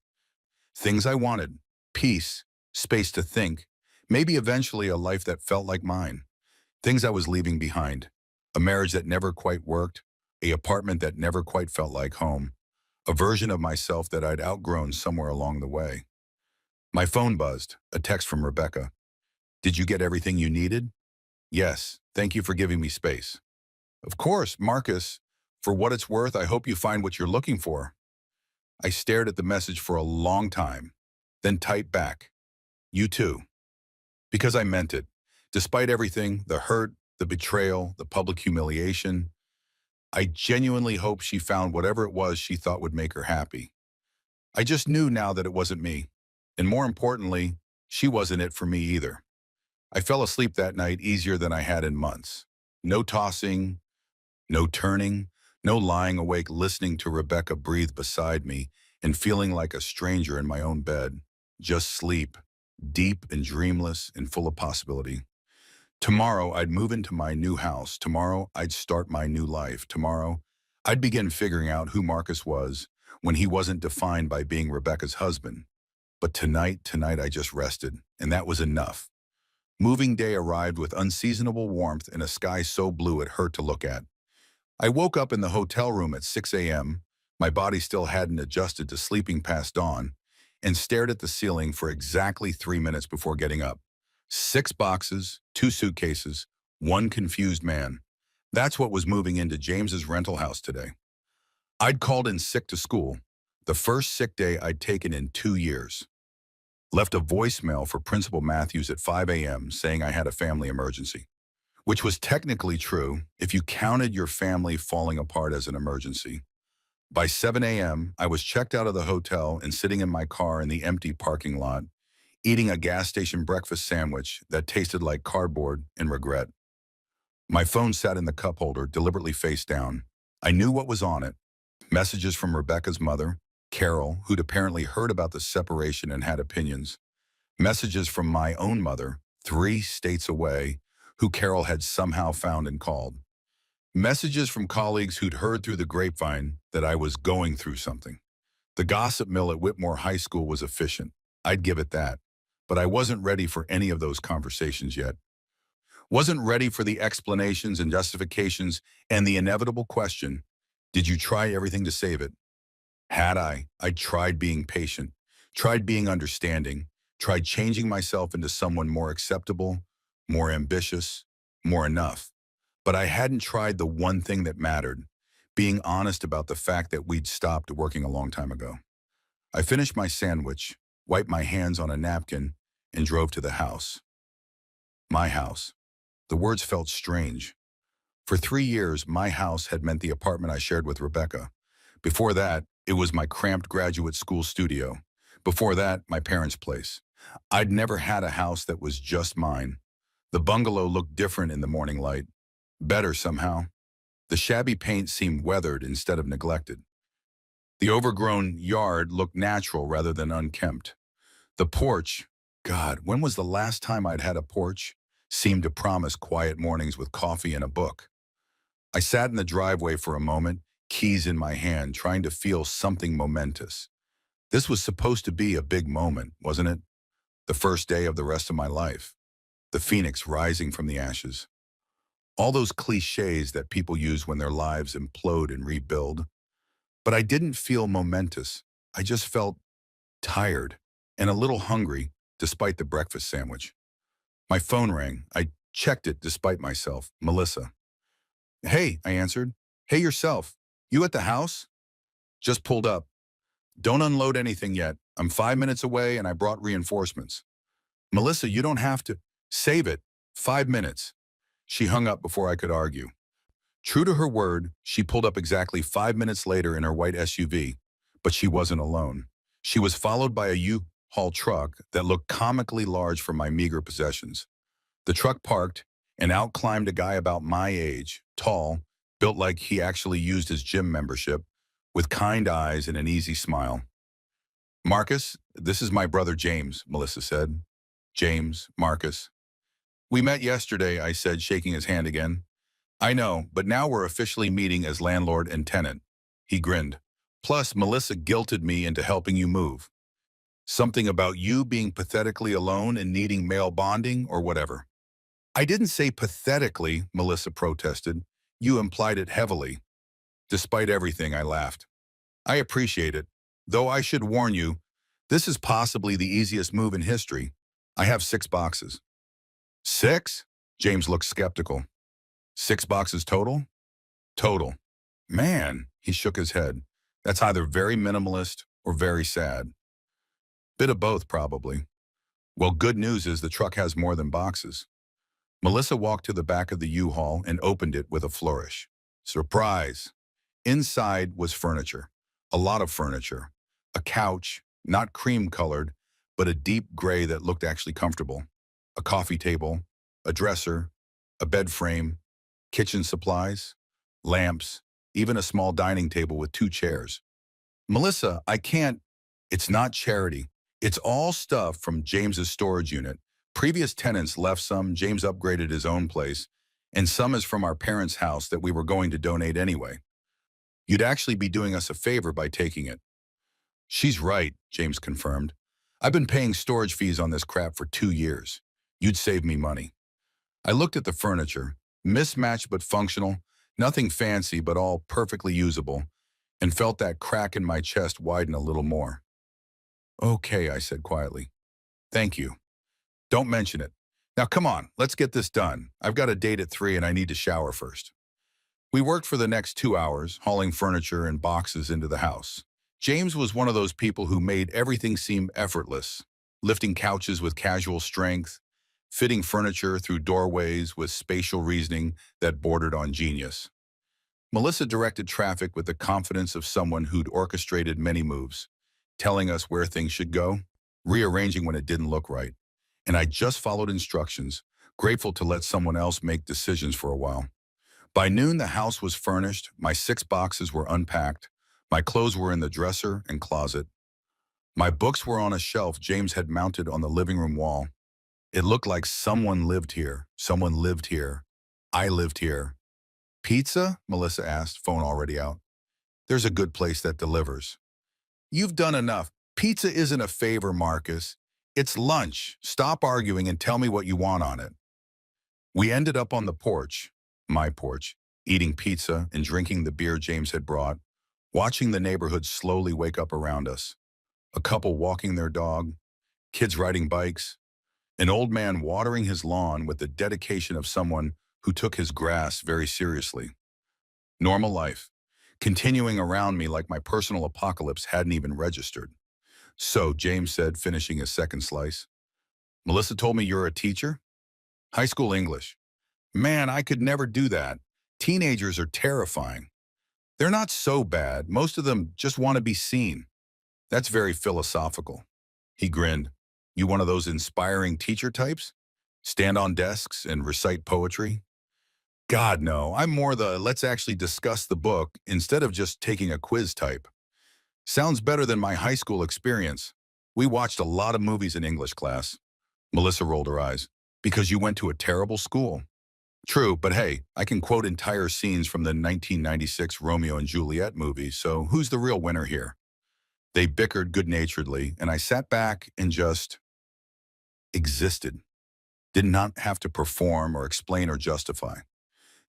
Things I wanted, peace, space to think, maybe eventually a life that felt like mine. Things I was leaving behind. A marriage that never quite worked, a apartment that never quite felt like home, a version of myself that I'd outgrown somewhere along the way. My phone buzzed, a text from Rebecca. Did you get everything you needed? Yes, thank you for giving me space. Of course, Marcus. For what it's worth, I hope you find what you're looking for. I stared at the message for a long time, then typed back, you too, because I meant it. Despite everything, the hurt, the betrayal, the public humiliation, I genuinely hope she found whatever it was she thought would make her happy. I just knew now that it wasn't me. And more importantly, she wasn't it for me either. I fell asleep that night easier than I had in months. No tossing, no turning, no lying awake listening to Rebecca breathe beside me and feeling like a stranger in my own bed. Just sleep, deep and dreamless and full of possibility. Tomorrow, I'd move into my new house. Tomorrow, I'd start my new life. Tomorrow, I'd begin figuring out who Marcus was when he wasn't defined by being Rebecca's husband. But tonight I just rested, and that was enough. Moving day arrived with unseasonable warmth and a sky so blue it hurt to look at. I woke up in the hotel room at 6 a.m., my body still hadn't adjusted to sleeping past dawn, and stared at the ceiling for exactly 3 minutes before getting up. 6 boxes, 2 suitcases, one confused man. That's what was moving into James's rental house today. I'd called in sick to school, the first sick day I'd taken in 2 years. Left a voicemail for Principal Matthews at 5 a.m. saying I had a family emergency, which was technically true if you counted your family falling apart as an emergency. By 7 a.m., I was checked out of the hotel and sitting in my car in the empty parking lot, eating a gas station breakfast sandwich that tasted like cardboard and regret. My phone sat in the cup holder, deliberately face down. I knew what was on it. Messages from Rebecca's mother, Carol, who'd apparently heard about the separation and had opinions. Messages from my own mother, 3 states away, who Carol had somehow found and called. Messages from colleagues who'd heard through the grapevine that I was going through something. The gossip mill at Whitmore High School was efficient. I'd give it that. But I wasn't ready for any of those conversations yet. Wasn't ready for the explanations and justifications and the inevitable question, did you try everything to save it? Had I tried being patient, tried being understanding, tried changing myself into someone more acceptable, more ambitious, more enough. But I hadn't tried the one thing that mattered, being honest about the fact that we'd stopped working a long time ago. I finished my sandwich, wiped my hands on a napkin, and drove to the house. My house. The words felt strange. For 3 years, my house had meant the apartment I shared with Rebecca. Before that, it was my cramped graduate school studio. Before that, my parents' place. I'd never had a house that was just mine. The bungalow looked different in the morning light. Better somehow. The shabby paint seemed weathered instead of neglected. The overgrown yard looked natural rather than unkempt. The porch, God, when was the last time I'd had a porch? Seemed to promise quiet mornings with coffee and a book. I sat in the driveway for a moment, keys in my hand, trying to feel something momentous. This was supposed to be a big moment, wasn't it? The first day of the rest of my life. The phoenix rising from the ashes. All those cliches that people use when their lives implode and rebuild. But I didn't feel momentous. I just felt tired and a little hungry despite the breakfast sandwich. My phone rang. I checked it despite myself. Melissa. Hey, I answered. Hey yourself. You at the house? Just pulled up. Don't unload anything yet. I'm 5 minutes away and I brought reinforcements. Melissa, you don't have to. Save it. 5 minutes. She hung up before I could argue. True to her word, she pulled up exactly 5 minutes later in her white SUV, but she wasn't alone. She was followed by a U-Haul truck that looked comically large for my meager possessions. The truck parked, and out climbed a guy about my age, tall, built like he actually used his gym membership, with kind eyes and an easy smile. Marcus, this is my brother James, Melissa said. James, Marcus. We met yesterday, I said, shaking his hand again. I know, but now we're officially meeting as landlord and tenant. He grinned. Plus, Melissa guilted me into helping you move. Something about you being pathetically alone and needing male bonding or whatever. I didn't say pathetically, Melissa protested. You implied it heavily. Despite everything, I laughed. I appreciate it, though I should warn you, this is possibly the easiest move in history. I have 6 boxes. 6? James looked skeptical. 6 boxes total? Total. Man, he shook his head. That's either very minimalist or very sad. Bit of both, probably. Well, good news is the truck has more than boxes. Melissa walked to the back of the U-Haul and opened it with a flourish. Surprise! Inside was furniture. A lot of furniture. A couch, not cream-colored, but a deep gray that looked actually comfortable. A coffee table, a dresser, a bed frame, kitchen supplies, lamps, even a small dining table with 2 chairs. Melissa, I can't. It's not charity. It's all stuff from James's storage unit. Previous tenants left some, James upgraded his own place, and some is from our parents' house that we were going to donate anyway. You'd actually be doing us a favor by taking it. She's right, James confirmed. I've been paying storage fees on this crap for 2 years. You'd save me money. I looked at the furniture, mismatched but functional, nothing fancy but all perfectly usable, and felt that crack in my chest widen a little more. Okay, I said quietly. Thank you. Don't mention it. Now come on, let's get this done. I've got a date at 3 and I need to shower first. We worked for the next 2 hours, hauling furniture and boxes into the house. James was one of those people who made everything seem effortless, lifting couches with casual strength, fitting furniture through doorways with spatial reasoning that bordered on genius. Melissa directed traffic with the confidence of someone who'd orchestrated many moves, telling us where things should go, rearranging when it didn't look right. And I just followed instructions, grateful to let someone else make decisions for a while. By noon, the house was furnished, my 6 boxes were unpacked, my clothes were in the dresser and closet. My books were on a shelf James had mounted on the living room wall. It looked like someone lived here, I lived here. Pizza? Melissa asked, phone already out. There's a good place that delivers. You've done enough. Pizza isn't a favor, Marcus. It's lunch. Stop arguing and tell me what you want on it. We ended up on the porch, my porch, eating pizza and drinking the beer James had brought, watching the neighborhood slowly wake up around us. A couple walking their dog, kids riding bikes, an old man watering his lawn with the dedication of someone who took his grass very seriously. Normal life, continuing around me like my personal apocalypse hadn't even registered. So, James said, finishing his second slice, Melissa told me you're a teacher? High school English. Man, I could never do that. Teenagers are terrifying. They're not so bad. Most of them just want to be seen. That's very philosophical. He grinned. You one of those inspiring teacher types? Stand on desks and recite poetry? God, no. I'm more the let's actually discuss the book instead of just taking a quiz type. Sounds better than my high school experience. We watched a lot of movies in English class. Melissa rolled her eyes. Because you went to a terrible school. True, but hey, I can quote entire scenes from the 1996 Romeo and Juliet movie, so who's the real winner here? They bickered good-naturedly, and I sat back and just existed. Did not have to perform or explain or justify.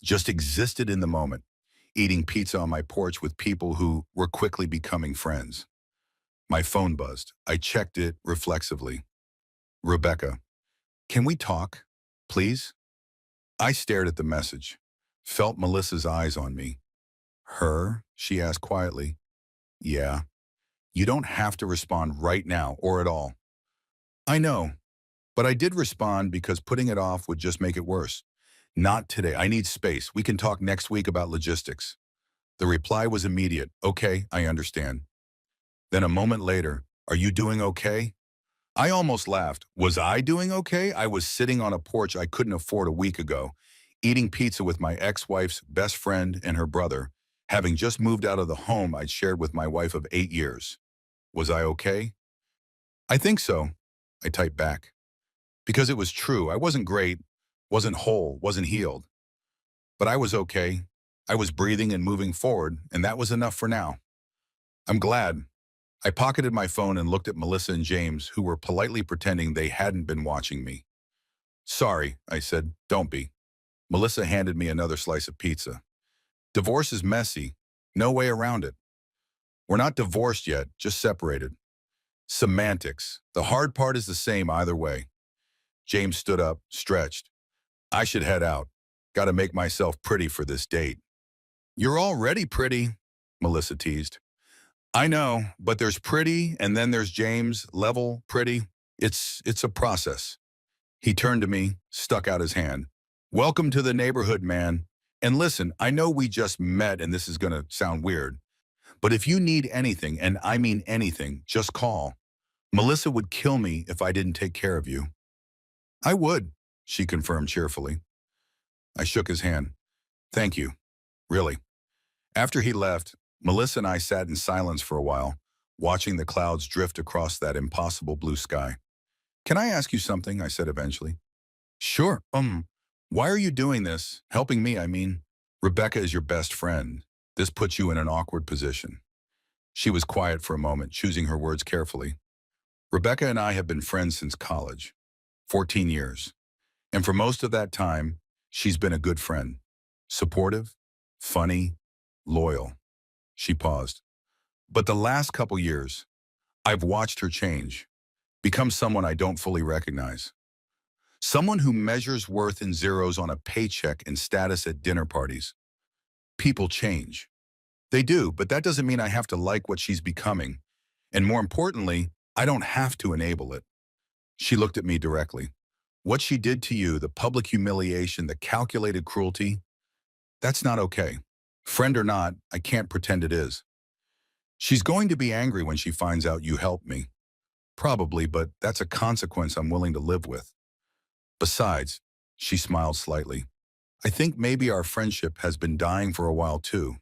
Just existed in the moment, eating pizza on my porch with people who were quickly becoming friends. My phone buzzed. I checked it reflexively. Rebecca, can we talk, please? I stared at the message, felt Melissa's eyes on me. Her? She asked quietly. Yeah. You don't have to respond right now or at all. I know, but I did respond because putting it off would just make it worse. Not today. I need space. We can talk next week about logistics. The reply was immediate. Okay, I understand. Then a moment later, are you doing okay? I almost laughed. Was I doing okay? I was sitting on a porch I couldn't afford a week ago, eating pizza with my ex-wife's best friend and her brother, having just moved out of the home I'd shared with my wife of 8 years. Was I okay? I think so, I typed back. Because it was true. I wasn't great, wasn't whole, wasn't healed. But I was okay. I was breathing and moving forward, and that was enough for now. I'm glad. I pocketed my phone and looked at Melissa and James, who were politely pretending they hadn't been watching me. Sorry, I said, don't be. Melissa handed me another slice of pizza. Divorce is messy. No way around it. We're not divorced yet, just separated. Semantics. The hard part is the same either way. James stood up, stretched. I should head out. Got to make myself pretty for this date. You're already pretty, Melissa teased. I know, but there's pretty and then there's James, level, pretty. It's a process. He turned to me, stuck out his hand. Welcome to the neighborhood, man. And listen, I know we just met and this is going to sound weird, but if you need anything, and I mean anything, just call. Melissa would kill me if I didn't take care of you. I would, she confirmed cheerfully. I shook his hand. Thank you. Really. After he left, Melissa and I sat in silence for a while, watching the clouds drift across that impossible blue sky. Can I ask you something? I said eventually. Sure. Why are you doing this? Helping me, I mean. Rebecca is your best friend. This puts you in an awkward position. She was quiet for a moment, choosing her words carefully. Rebecca and I have been friends since college, 14 years. And for most of that time, she's been a good friend. Supportive, funny, loyal. She paused. But the last couple years, I've watched her change, become someone I don't fully recognize. Someone who measures worth in zeros on a paycheck and status at dinner parties. People change. They do, but that doesn't mean I have to like what she's becoming. And more importantly, I don't have to enable it. She looked at me directly. What she did to you, the public humiliation, the calculated cruelty, that's not okay. Friend or not, I can't pretend it is. She's going to be angry when she finds out you helped me. Probably, but that's a consequence I'm willing to live with. Besides, she smiled slightly, I think maybe our friendship has been dying for a while too.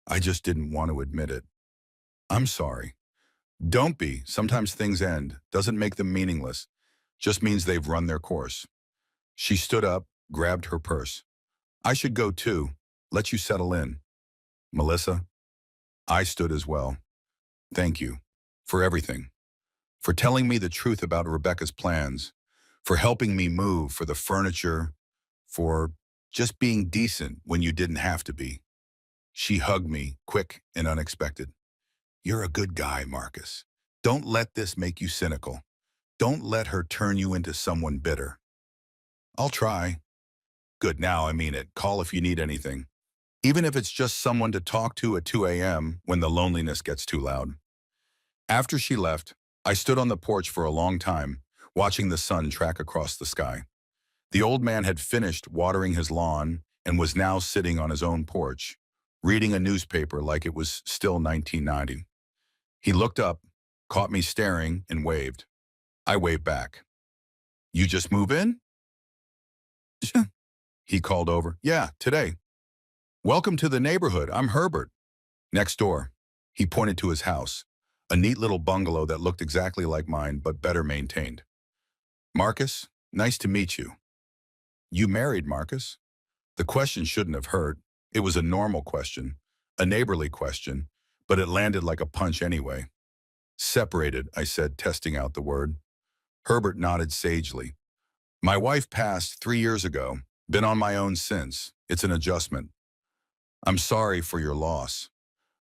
I just didn't want to admit it. I'm sorry. Don't be. Sometimes things end. Doesn't make them meaningless. Just means they've run their course. She stood up, grabbed her purse. I should go too. Let you settle in. Melissa, I stood as well. Thank you. For everything. For telling me the truth about Rebecca's plans. For helping me move, for the furniture. For just being decent when you didn't have to be. She hugged me, quick and unexpected. You're a good guy, Marcus. Don't let this make you cynical. Don't let her turn you into someone bitter. I'll try. Good, now I mean it. Call if you need anything. Even if it's just someone to talk to at 2 a.m. when the loneliness gets too loud. After she left, I stood on the porch for a long time, watching the sun track across the sky. The old man had finished watering his lawn and was now sitting on his own porch, reading a newspaper like it was still 1990. He looked up, caught me staring, and waved. I waved back. You just move in? He called over. Yeah, today. Welcome to the neighborhood. I'm Herbert. Next door. He pointed to his house, a neat little bungalow that looked exactly like mine, but better maintained. Marcus, nice to meet you. You married, Marcus? The question shouldn't have hurt. It was a normal question, a neighborly question, but it landed like a punch anyway. Separated, I said, testing out the word. Herbert nodded sagely. My wife passed 3 years ago. Been on my own since. It's an adjustment. I'm sorry for your loss.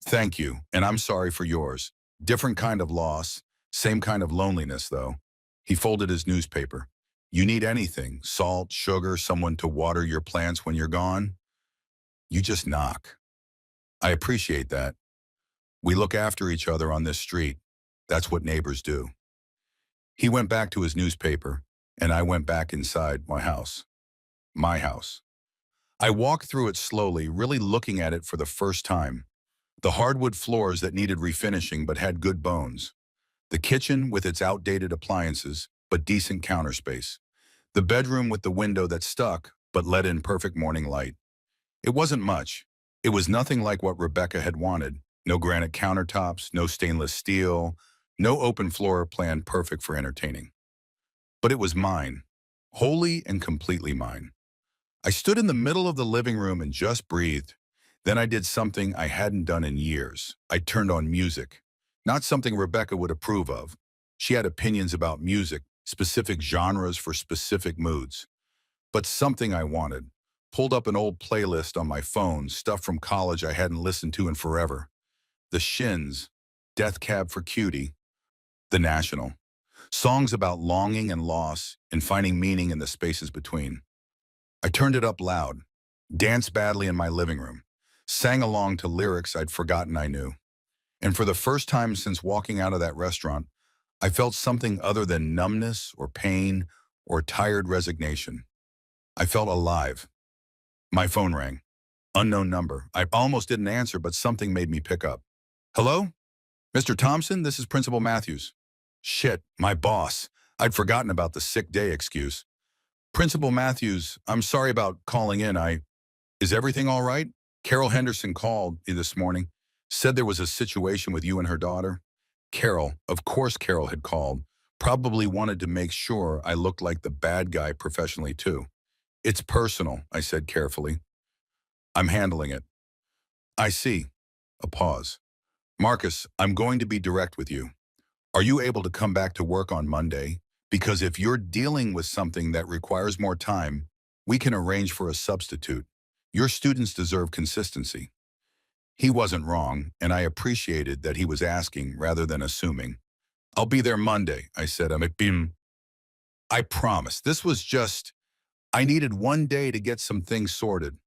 Thank you, and I'm sorry for yours. Different kind of loss, same kind of loneliness, though. He folded his newspaper. You need anything, salt, sugar, someone to water your plants when you're gone? You just knock. I appreciate that. We look after each other on this street. That's what neighbors do. He went back to his newspaper, and I went back inside my house. My house. I walked through it slowly, really looking at it for the first time. The hardwood floors that needed refinishing but had good bones. The kitchen with its outdated appliances, but decent counter space. The bedroom with the window that stuck, but let in perfect morning light. It wasn't much. It was nothing like what Rebecca had wanted. No granite countertops, no stainless steel, no open floor plan perfect for entertaining. But it was mine. wholly and completely mine. I stood in the middle of the living room and just breathed. Then I did something I hadn't done in years. I turned on music. Not something Rebecca would approve of. She had opinions about music, specific genres for specific moods. But something I wanted. Pulled up an old playlist on my phone, stuff from college I hadn't listened to in forever. The Shins, Death Cab for Cutie, The National. Songs about longing and loss and finding meaning in the spaces between. I turned it up loud, danced badly in my living room, sang along to lyrics I'd forgotten I knew. And for the first time since walking out of that restaurant, I felt something other than numbness or pain or tired resignation. I felt alive. My phone rang. Unknown number. I almost didn't answer, but something made me pick up. Hello? Mr. Thompson, this is Principal Matthews. Shit, my boss. I'd forgotten about the sick day excuse. Principal Matthews, I'm sorry about calling in. Is everything all right? Carol Henderson called me this morning, said there was a situation with you and her daughter. Carol, of course Carol had called, probably wanted to make sure I looked like the bad guy professionally too. It's personal, I said carefully. I'm handling it. I see. A pause. Marcus, I'm going to be direct with you. Are you able to come back to work on Monday? Because if you're dealing with something that requires more time, we can arrange for a substitute. Your students deserve consistency. He wasn't wrong, and I appreciated that he was asking rather than assuming. I'll be there Monday, I said. I promise. This was just, I needed one day to get some things sorted.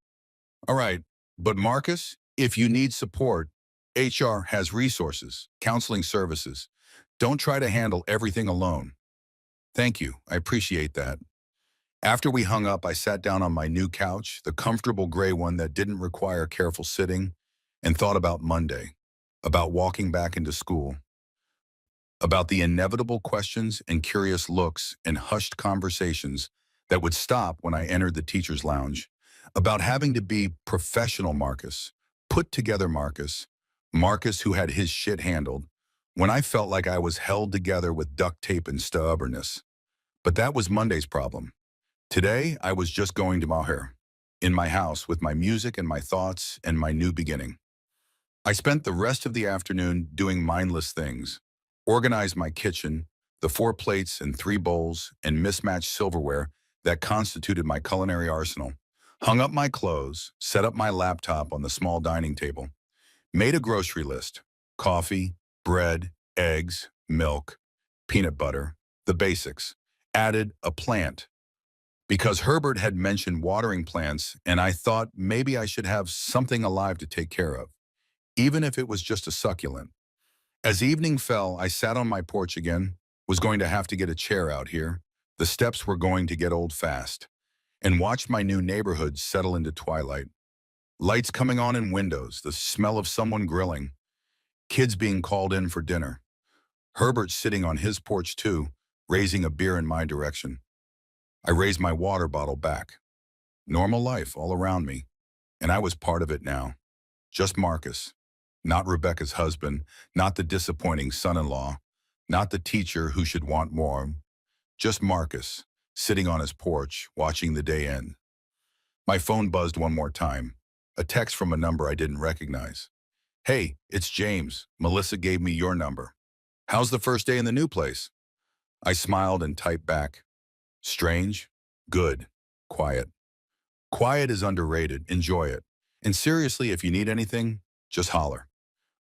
All right, but Marcus, if you need support, HR has resources, counseling services. Don't try to handle everything alone. Thank you, I appreciate that. After we hung up, I sat down on my new couch, the comfortable gray one that didn't require careful sitting, and thought about Monday, about walking back into school, about the inevitable questions and curious looks and hushed conversations that would stop when I entered the teacher's lounge, about having to be professional Marcus, put together Marcus, Marcus who had his shit handled, when I felt like I was held together with duct tape and stubbornness. But that was Monday's problem. Today, I was just going to Maher, in my house with my music and my thoughts and my new beginning. I spent the rest of the afternoon doing mindless things, organized my kitchen, the 4 plates and 3 bowls and mismatched silverware that constituted my culinary arsenal, hung up my clothes, set up my laptop on the small dining table, made a grocery list, coffee, bread, eggs, milk, peanut butter, the basics, added a plant, because Herbert had mentioned watering plants and I thought maybe I should have something alive to take care of, even if it was just a succulent. As evening fell, I sat on my porch again, was going to have to get a chair out here. The steps were going to get old fast, and watched my new neighborhood settle into twilight. Lights coming on in windows, the smell of someone grilling, kids being called in for dinner. Herbert sitting on his porch too, raising a beer in my direction. I raised my water bottle back. Normal life all around me, and I was part of it now. Just Marcus, not Rebecca's husband, not the disappointing son-in-law, not the teacher who should want more. Just Marcus, sitting on his porch, watching the day end. My phone buzzed one more time, a text from a number I didn't recognize. Hey, it's James. Melissa gave me your number. How's the first day in the new place? I smiled and typed back. Strange, good, quiet. Quiet is underrated, enjoy it. And seriously, if you need anything, just holler.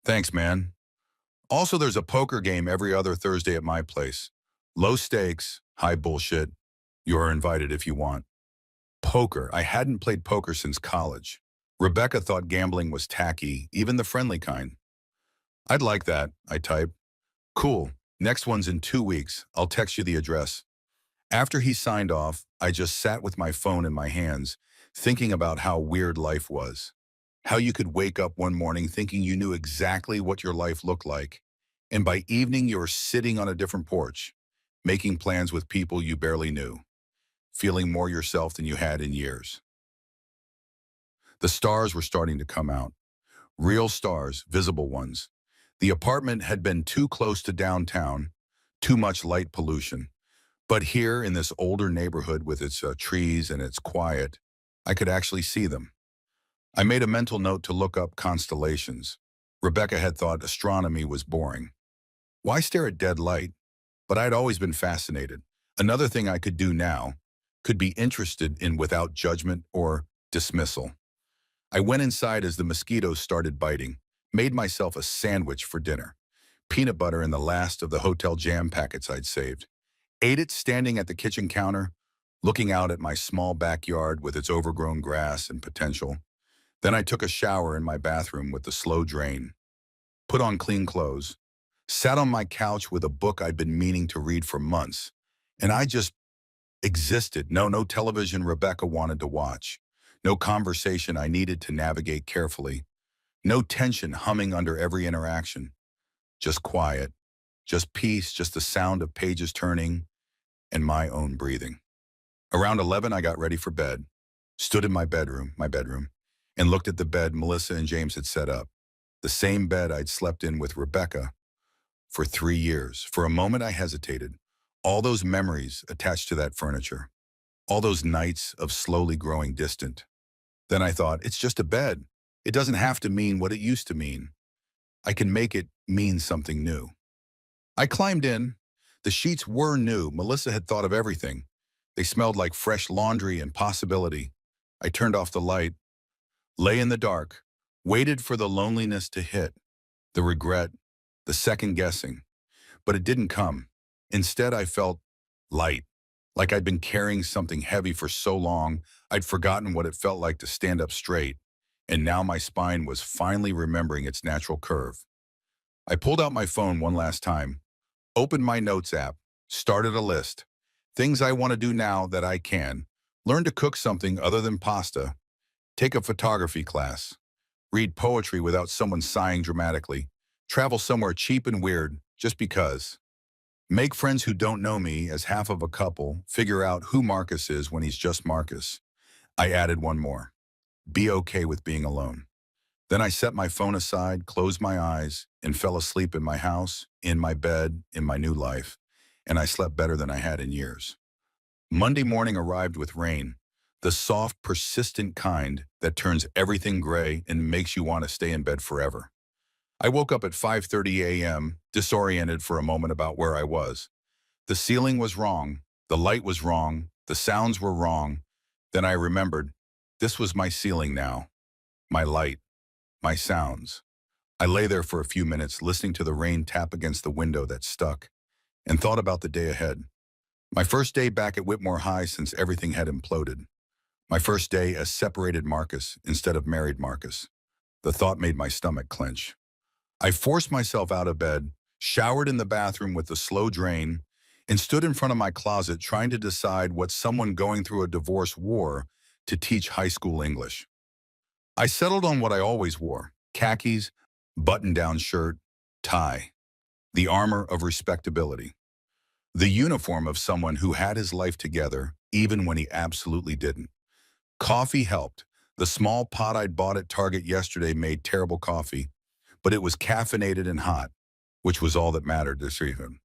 Thanks, man. Also, there's a poker game every other Thursday at my place. Low stakes, high bullshit. You're invited if you want. Poker. I hadn't played poker since college. Rebecca thought gambling was tacky, even the friendly kind. I'd like that, I typed. Cool. Next one's in 2 weeks. I'll text you the address. After he signed off, I just sat with my phone in my hands, thinking about how weird life was. How you could wake up one morning thinking you knew exactly what your life looked like, and by evening you're sitting on a different porch, making plans with people you barely knew, feeling more yourself than you had in years. The stars were starting to come out. Real stars, visible ones. The apartment had been too close to downtown, too much light pollution. But here in this older neighborhood with its trees and its quiet, I could actually see them. I made a mental note to look up constellations. Rebecca had thought astronomy was boring. Why stare at dead light? But I'd always been fascinated. Another thing I could do now, could be interested in without judgment or dismissal. I went inside as the mosquitoes started biting, made myself a sandwich for dinner. Peanut butter and the last of the hotel jam packets I'd saved. Ate it standing at the kitchen counter, looking out at my small backyard with its overgrown grass and potential. Then I took a shower in my bathroom with the slow drain, put on clean clothes, sat on my couch with a book I'd been meaning to read for months, and I just existed. No television Rebecca wanted to watch, no conversation I needed to navigate carefully, no tension humming under every interaction, just quiet, just peace, just the sound of pages turning and my own breathing. Around 11, I got ready for bed, stood in my bedroom, and looked at the bed Melissa and James had set up, the same bed I'd slept in with Rebecca for 3 years. For a moment, I hesitated. All those memories attached to that furniture, all those nights of slowly growing distant. Then I thought, it's just a bed. It doesn't have to mean what it used to mean. I can make it mean something new. I climbed in. The sheets were new. Melissa had thought of everything. They smelled like fresh laundry and possibility. I turned off the light, lay in the dark, waited for the loneliness to hit, the regret, the second guessing. But it didn't come. Instead, I felt light, like I'd been carrying something heavy for so long, I'd forgotten what it felt like to stand up straight, and now my spine was finally remembering its natural curve. I pulled out my phone one last time, opened my notes app, started a list. Things I want to do now that I can. Learn to cook something other than pasta. Take a photography class. Read poetry without someone sighing dramatically. Travel somewhere cheap and weird, just because. Make friends who don't know me as half of a couple. Figure out who Marcus is when he's just Marcus. I added one more. Be okay with being alone. Then I set my phone aside, closed my eyes, and fell asleep in my house, in my bed, in my new life. And I slept better than I had in years. Monday morning arrived with rain, the soft, persistent kind that turns everything gray and makes you want to stay in bed forever. I woke up at 5:30 a.m., disoriented for a moment about where I was. The ceiling was wrong, the light was wrong, the sounds were wrong. Then I remembered, this was my ceiling now, my light, my sounds. I lay there for a few minutes, listening to the rain tap against the window that stuck, and thought about the day ahead. My first day back at Whitmore High since everything had imploded. My first day as separated Marcus instead of married Marcus. The thought made my stomach clench. I forced myself out of bed, showered in the bathroom with the slow drain, and stood in front of my closet trying to decide what someone going through a divorce wore to teach high school English. I settled on what I always wore: khakis, button-down shirt, tie, the armor of respectability. The uniform of someone who had his life together, even when he absolutely didn't. Coffee helped. The small pot I'd bought at Target yesterday made terrible coffee, but it was caffeinated and hot, which was all that mattered this evening.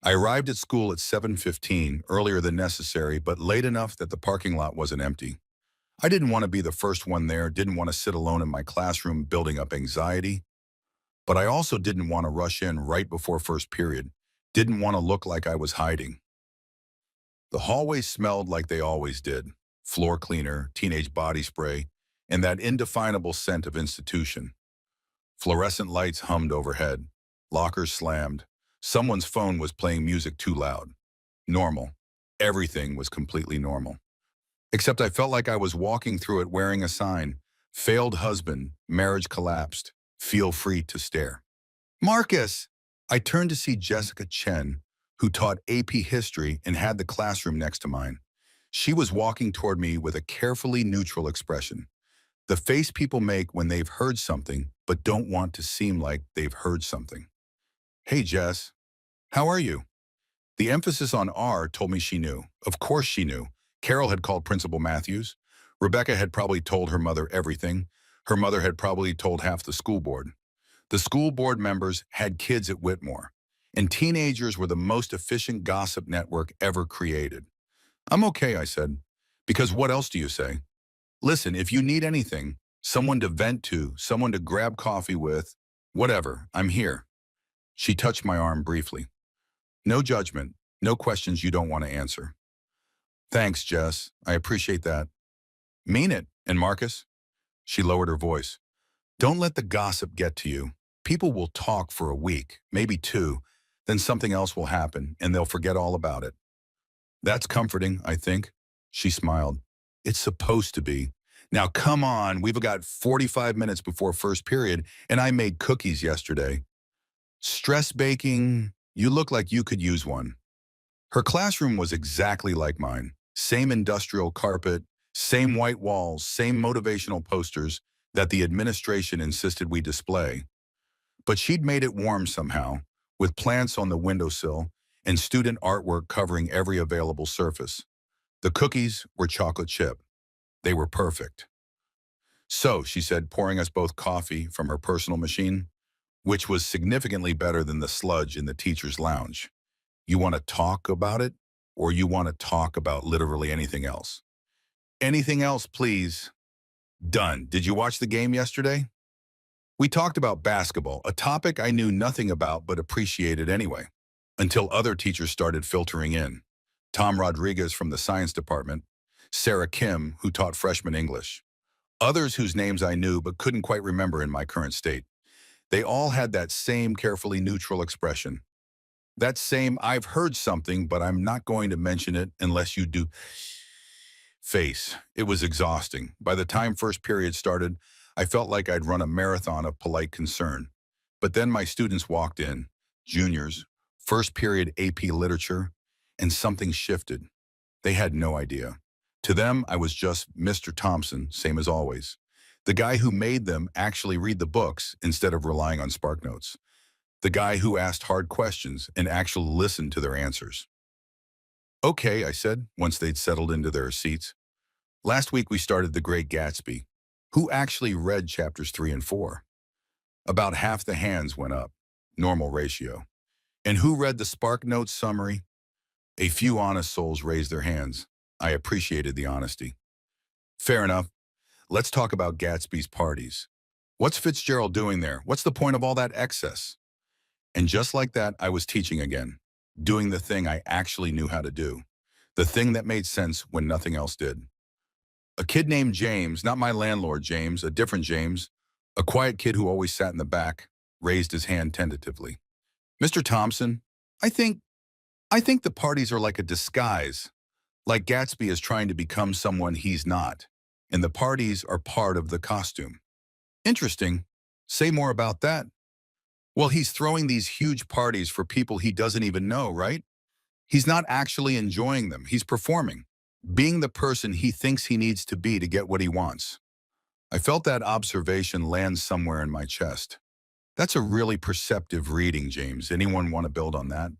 I arrived at school at 7:15, earlier than necessary, but late enough that the parking lot wasn't empty. I didn't want to be the first one there, didn't want to sit alone in my classroom building up anxiety, but I also didn't want to rush in right before first period, didn't want to look like I was hiding. The hallways smelled like they always did: floor cleaner, teenage body spray, and that indefinable scent of institution. Fluorescent lights hummed overhead. Lockers slammed. Someone's phone was playing music too loud. Normal. Everything was completely normal. Except I felt like I was walking through it wearing a sign: failed husband, marriage collapsed, feel free to stare. Marcus! I turned to see Jessica Chen, who taught AP History and had the classroom next to mine. She was walking toward me with a carefully neutral expression. The face people make when they've heard something but don't want to seem like they've heard something. Hey, Jess. How are you? The emphasis on "are" told me she knew. Of course she knew. Carol had called Principal Matthews. Rebecca had probably told her mother everything. Her mother had probably told half the school board. The school board members had kids at Whitmore. And teenagers were the most efficient gossip network ever created. I'm okay, I said. Because what else do you say? Listen, if you need anything, someone to vent to, someone to grab coffee with, whatever, I'm here. She touched my arm briefly. No judgment, no questions you don't want to answer. Thanks, Jess. I appreciate that. Mean it. And Marcus? She lowered her voice. Don't let the gossip get to you. People will talk for a week, maybe two, then something else will happen and they'll forget all about it. That's comforting, I think. She smiled. It's supposed to be. Now come on, we've got 45 minutes before first period and I made cookies yesterday. Stress baking, you look like you could use one. Her classroom was exactly like mine. Same industrial carpet, same white walls, same motivational posters that the administration insisted we display. But she'd made it warm somehow, with plants on the windowsill and student artwork covering every available surface. The cookies were chocolate chip. They were perfect. So, she said, pouring us both coffee from her personal machine, which was significantly better than the sludge in the teacher's lounge. You want to talk about it, or you want to talk about literally anything else? Anything else, please. Done. Did you watch the game yesterday? We talked about basketball, a topic I knew nothing about but appreciated anyway, until other teachers started filtering in. Tom Rodriguez from the science department, Sarah Kim, who taught freshman English, others whose names I knew but couldn't quite remember in my current state. They all had that same carefully neutral expression. That same, I've heard something, but I'm not going to mention it unless you do face. It was exhausting. By the time first period started, I felt like I'd run a marathon of polite concern. But then my students walked in, juniors, first period AP literature, and something shifted. They had no idea. To them, I was just Mr. Thompson, same as always. The guy who made them actually read the books instead of relying on SparkNotes. The guy who asked hard questions and actually listened to their answers. Okay, I said, once they'd settled into their seats. Last week we started The Great Gatsby. Who actually read chapters 3 and 4? About half the hands went up, normal ratio. And who read the SparkNotes summary? A few honest souls raised their hands. I appreciated the honesty. Fair enough. Let's talk about Gatsby's parties. What's Fitzgerald doing there? What's the point of all that excess? And just like that, I was teaching again, doing the thing I actually knew how to do, the thing that made sense when nothing else did. A kid named James, not my landlord James, a different James, a quiet kid who always sat in the back, raised his hand tentatively. Mr. Thompson, I think the parties are like a disguise, like Gatsby is trying to become someone he's not, and the parties are part of the costume. Interesting. Say more about that. Well, he's throwing these huge parties for people he doesn't even know, right? He's not actually enjoying them. He's performing, being the person he thinks he needs to be to get what he wants. I felt that observation land somewhere in my chest. That's a really perceptive reading, James. Anyone want to build on that?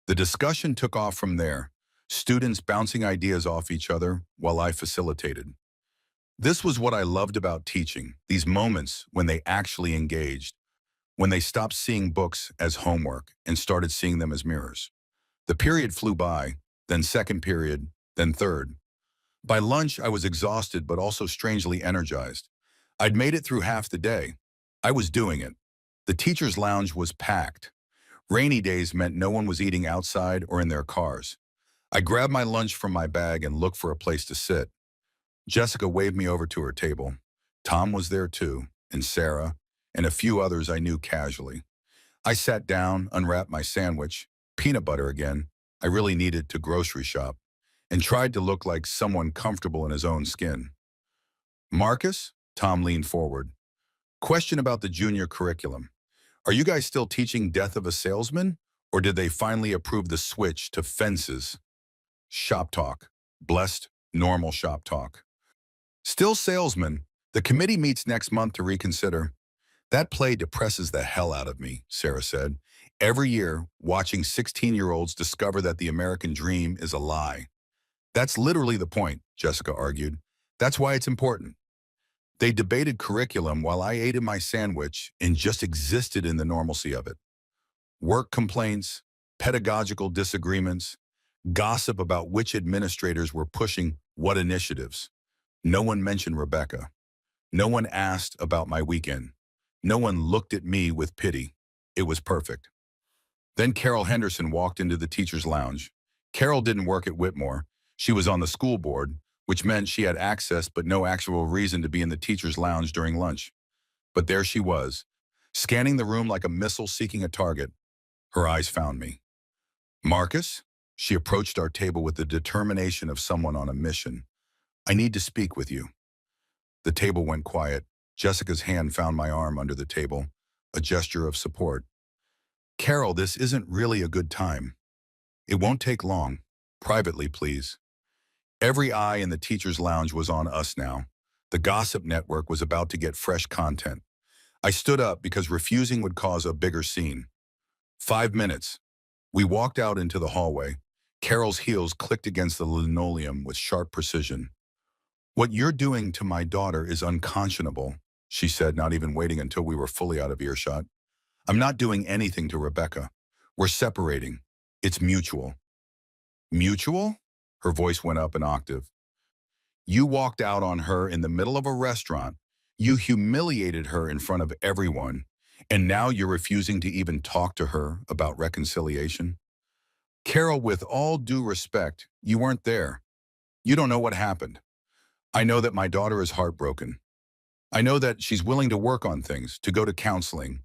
The discussion took off from there, students bouncing ideas off each other while I facilitated. This was what I loved about teaching, these moments when they actually engaged, when they stopped seeing books as homework and started seeing them as mirrors. The period flew by, then second period, then third. By lunch, I was exhausted but also strangely energized. I'd made it through half the day. I was doing it. The teacher's lounge was packed. Rainy days meant no one was eating outside or in their cars. I grabbed my lunch from my bag and looked for a place to sit. Jessica waved me over to her table. Tom was there too, and Sarah, and a few others I knew casually. I sat down, unwrapped my sandwich, peanut butter again. I really needed to grocery shop, and tried to look like someone comfortable in his own skin. Marcus? Tom leaned forward. Question about the junior curriculum. Are you guys still teaching Death of a Salesman, or did they finally approve the switch to Fences? Shop talk. Blessed, normal shop talk. Still Salesman. The committee meets next month to reconsider. That play depresses the hell out of me, Sarah said. Every year, watching 16-year-olds discover that the American dream is a lie. That's literally the point, Jessica argued. That's why it's important. They debated curriculum while I ate in my sandwich and just existed in the normalcy of it. Work complaints, pedagogical disagreements, gossip about which administrators were pushing what initiatives. No one mentioned Rebecca. No one asked about my weekend. No one looked at me with pity. It was perfect. Then Carol Henderson walked into the teacher's lounge. Carol didn't work at Whitmore. She was on the school board, which meant she had access but no actual reason to be in the teacher's lounge during lunch. But there she was, scanning the room like a missile seeking a target. Her eyes found me. Marcus? She approached our table with the determination of someone on a mission. I need to speak with you. The table went quiet. Jessica's hand found my arm under the table, a gesture of support. Carol, this isn't really a good time. It won't take long. Privately, please. Every eye in the teacher's lounge was on us now. The gossip network was about to get fresh content. I stood up because refusing would cause a bigger scene. 5 minutes. We walked out into the hallway. Carol's heels clicked against the linoleum with sharp precision. What you're doing to my daughter is unconscionable, she said, not even waiting until we were fully out of earshot. I'm not doing anything to Rebecca. We're separating. It's mutual. Mutual? Her voice went up an octave. You walked out on her in the middle of a restaurant. You humiliated her in front of everyone. And now you're refusing to even talk to her about reconciliation? Carol, with all due respect, you weren't there. You don't know what happened. I know that my daughter is heartbroken. I know that she's willing to work on things, to go to counseling,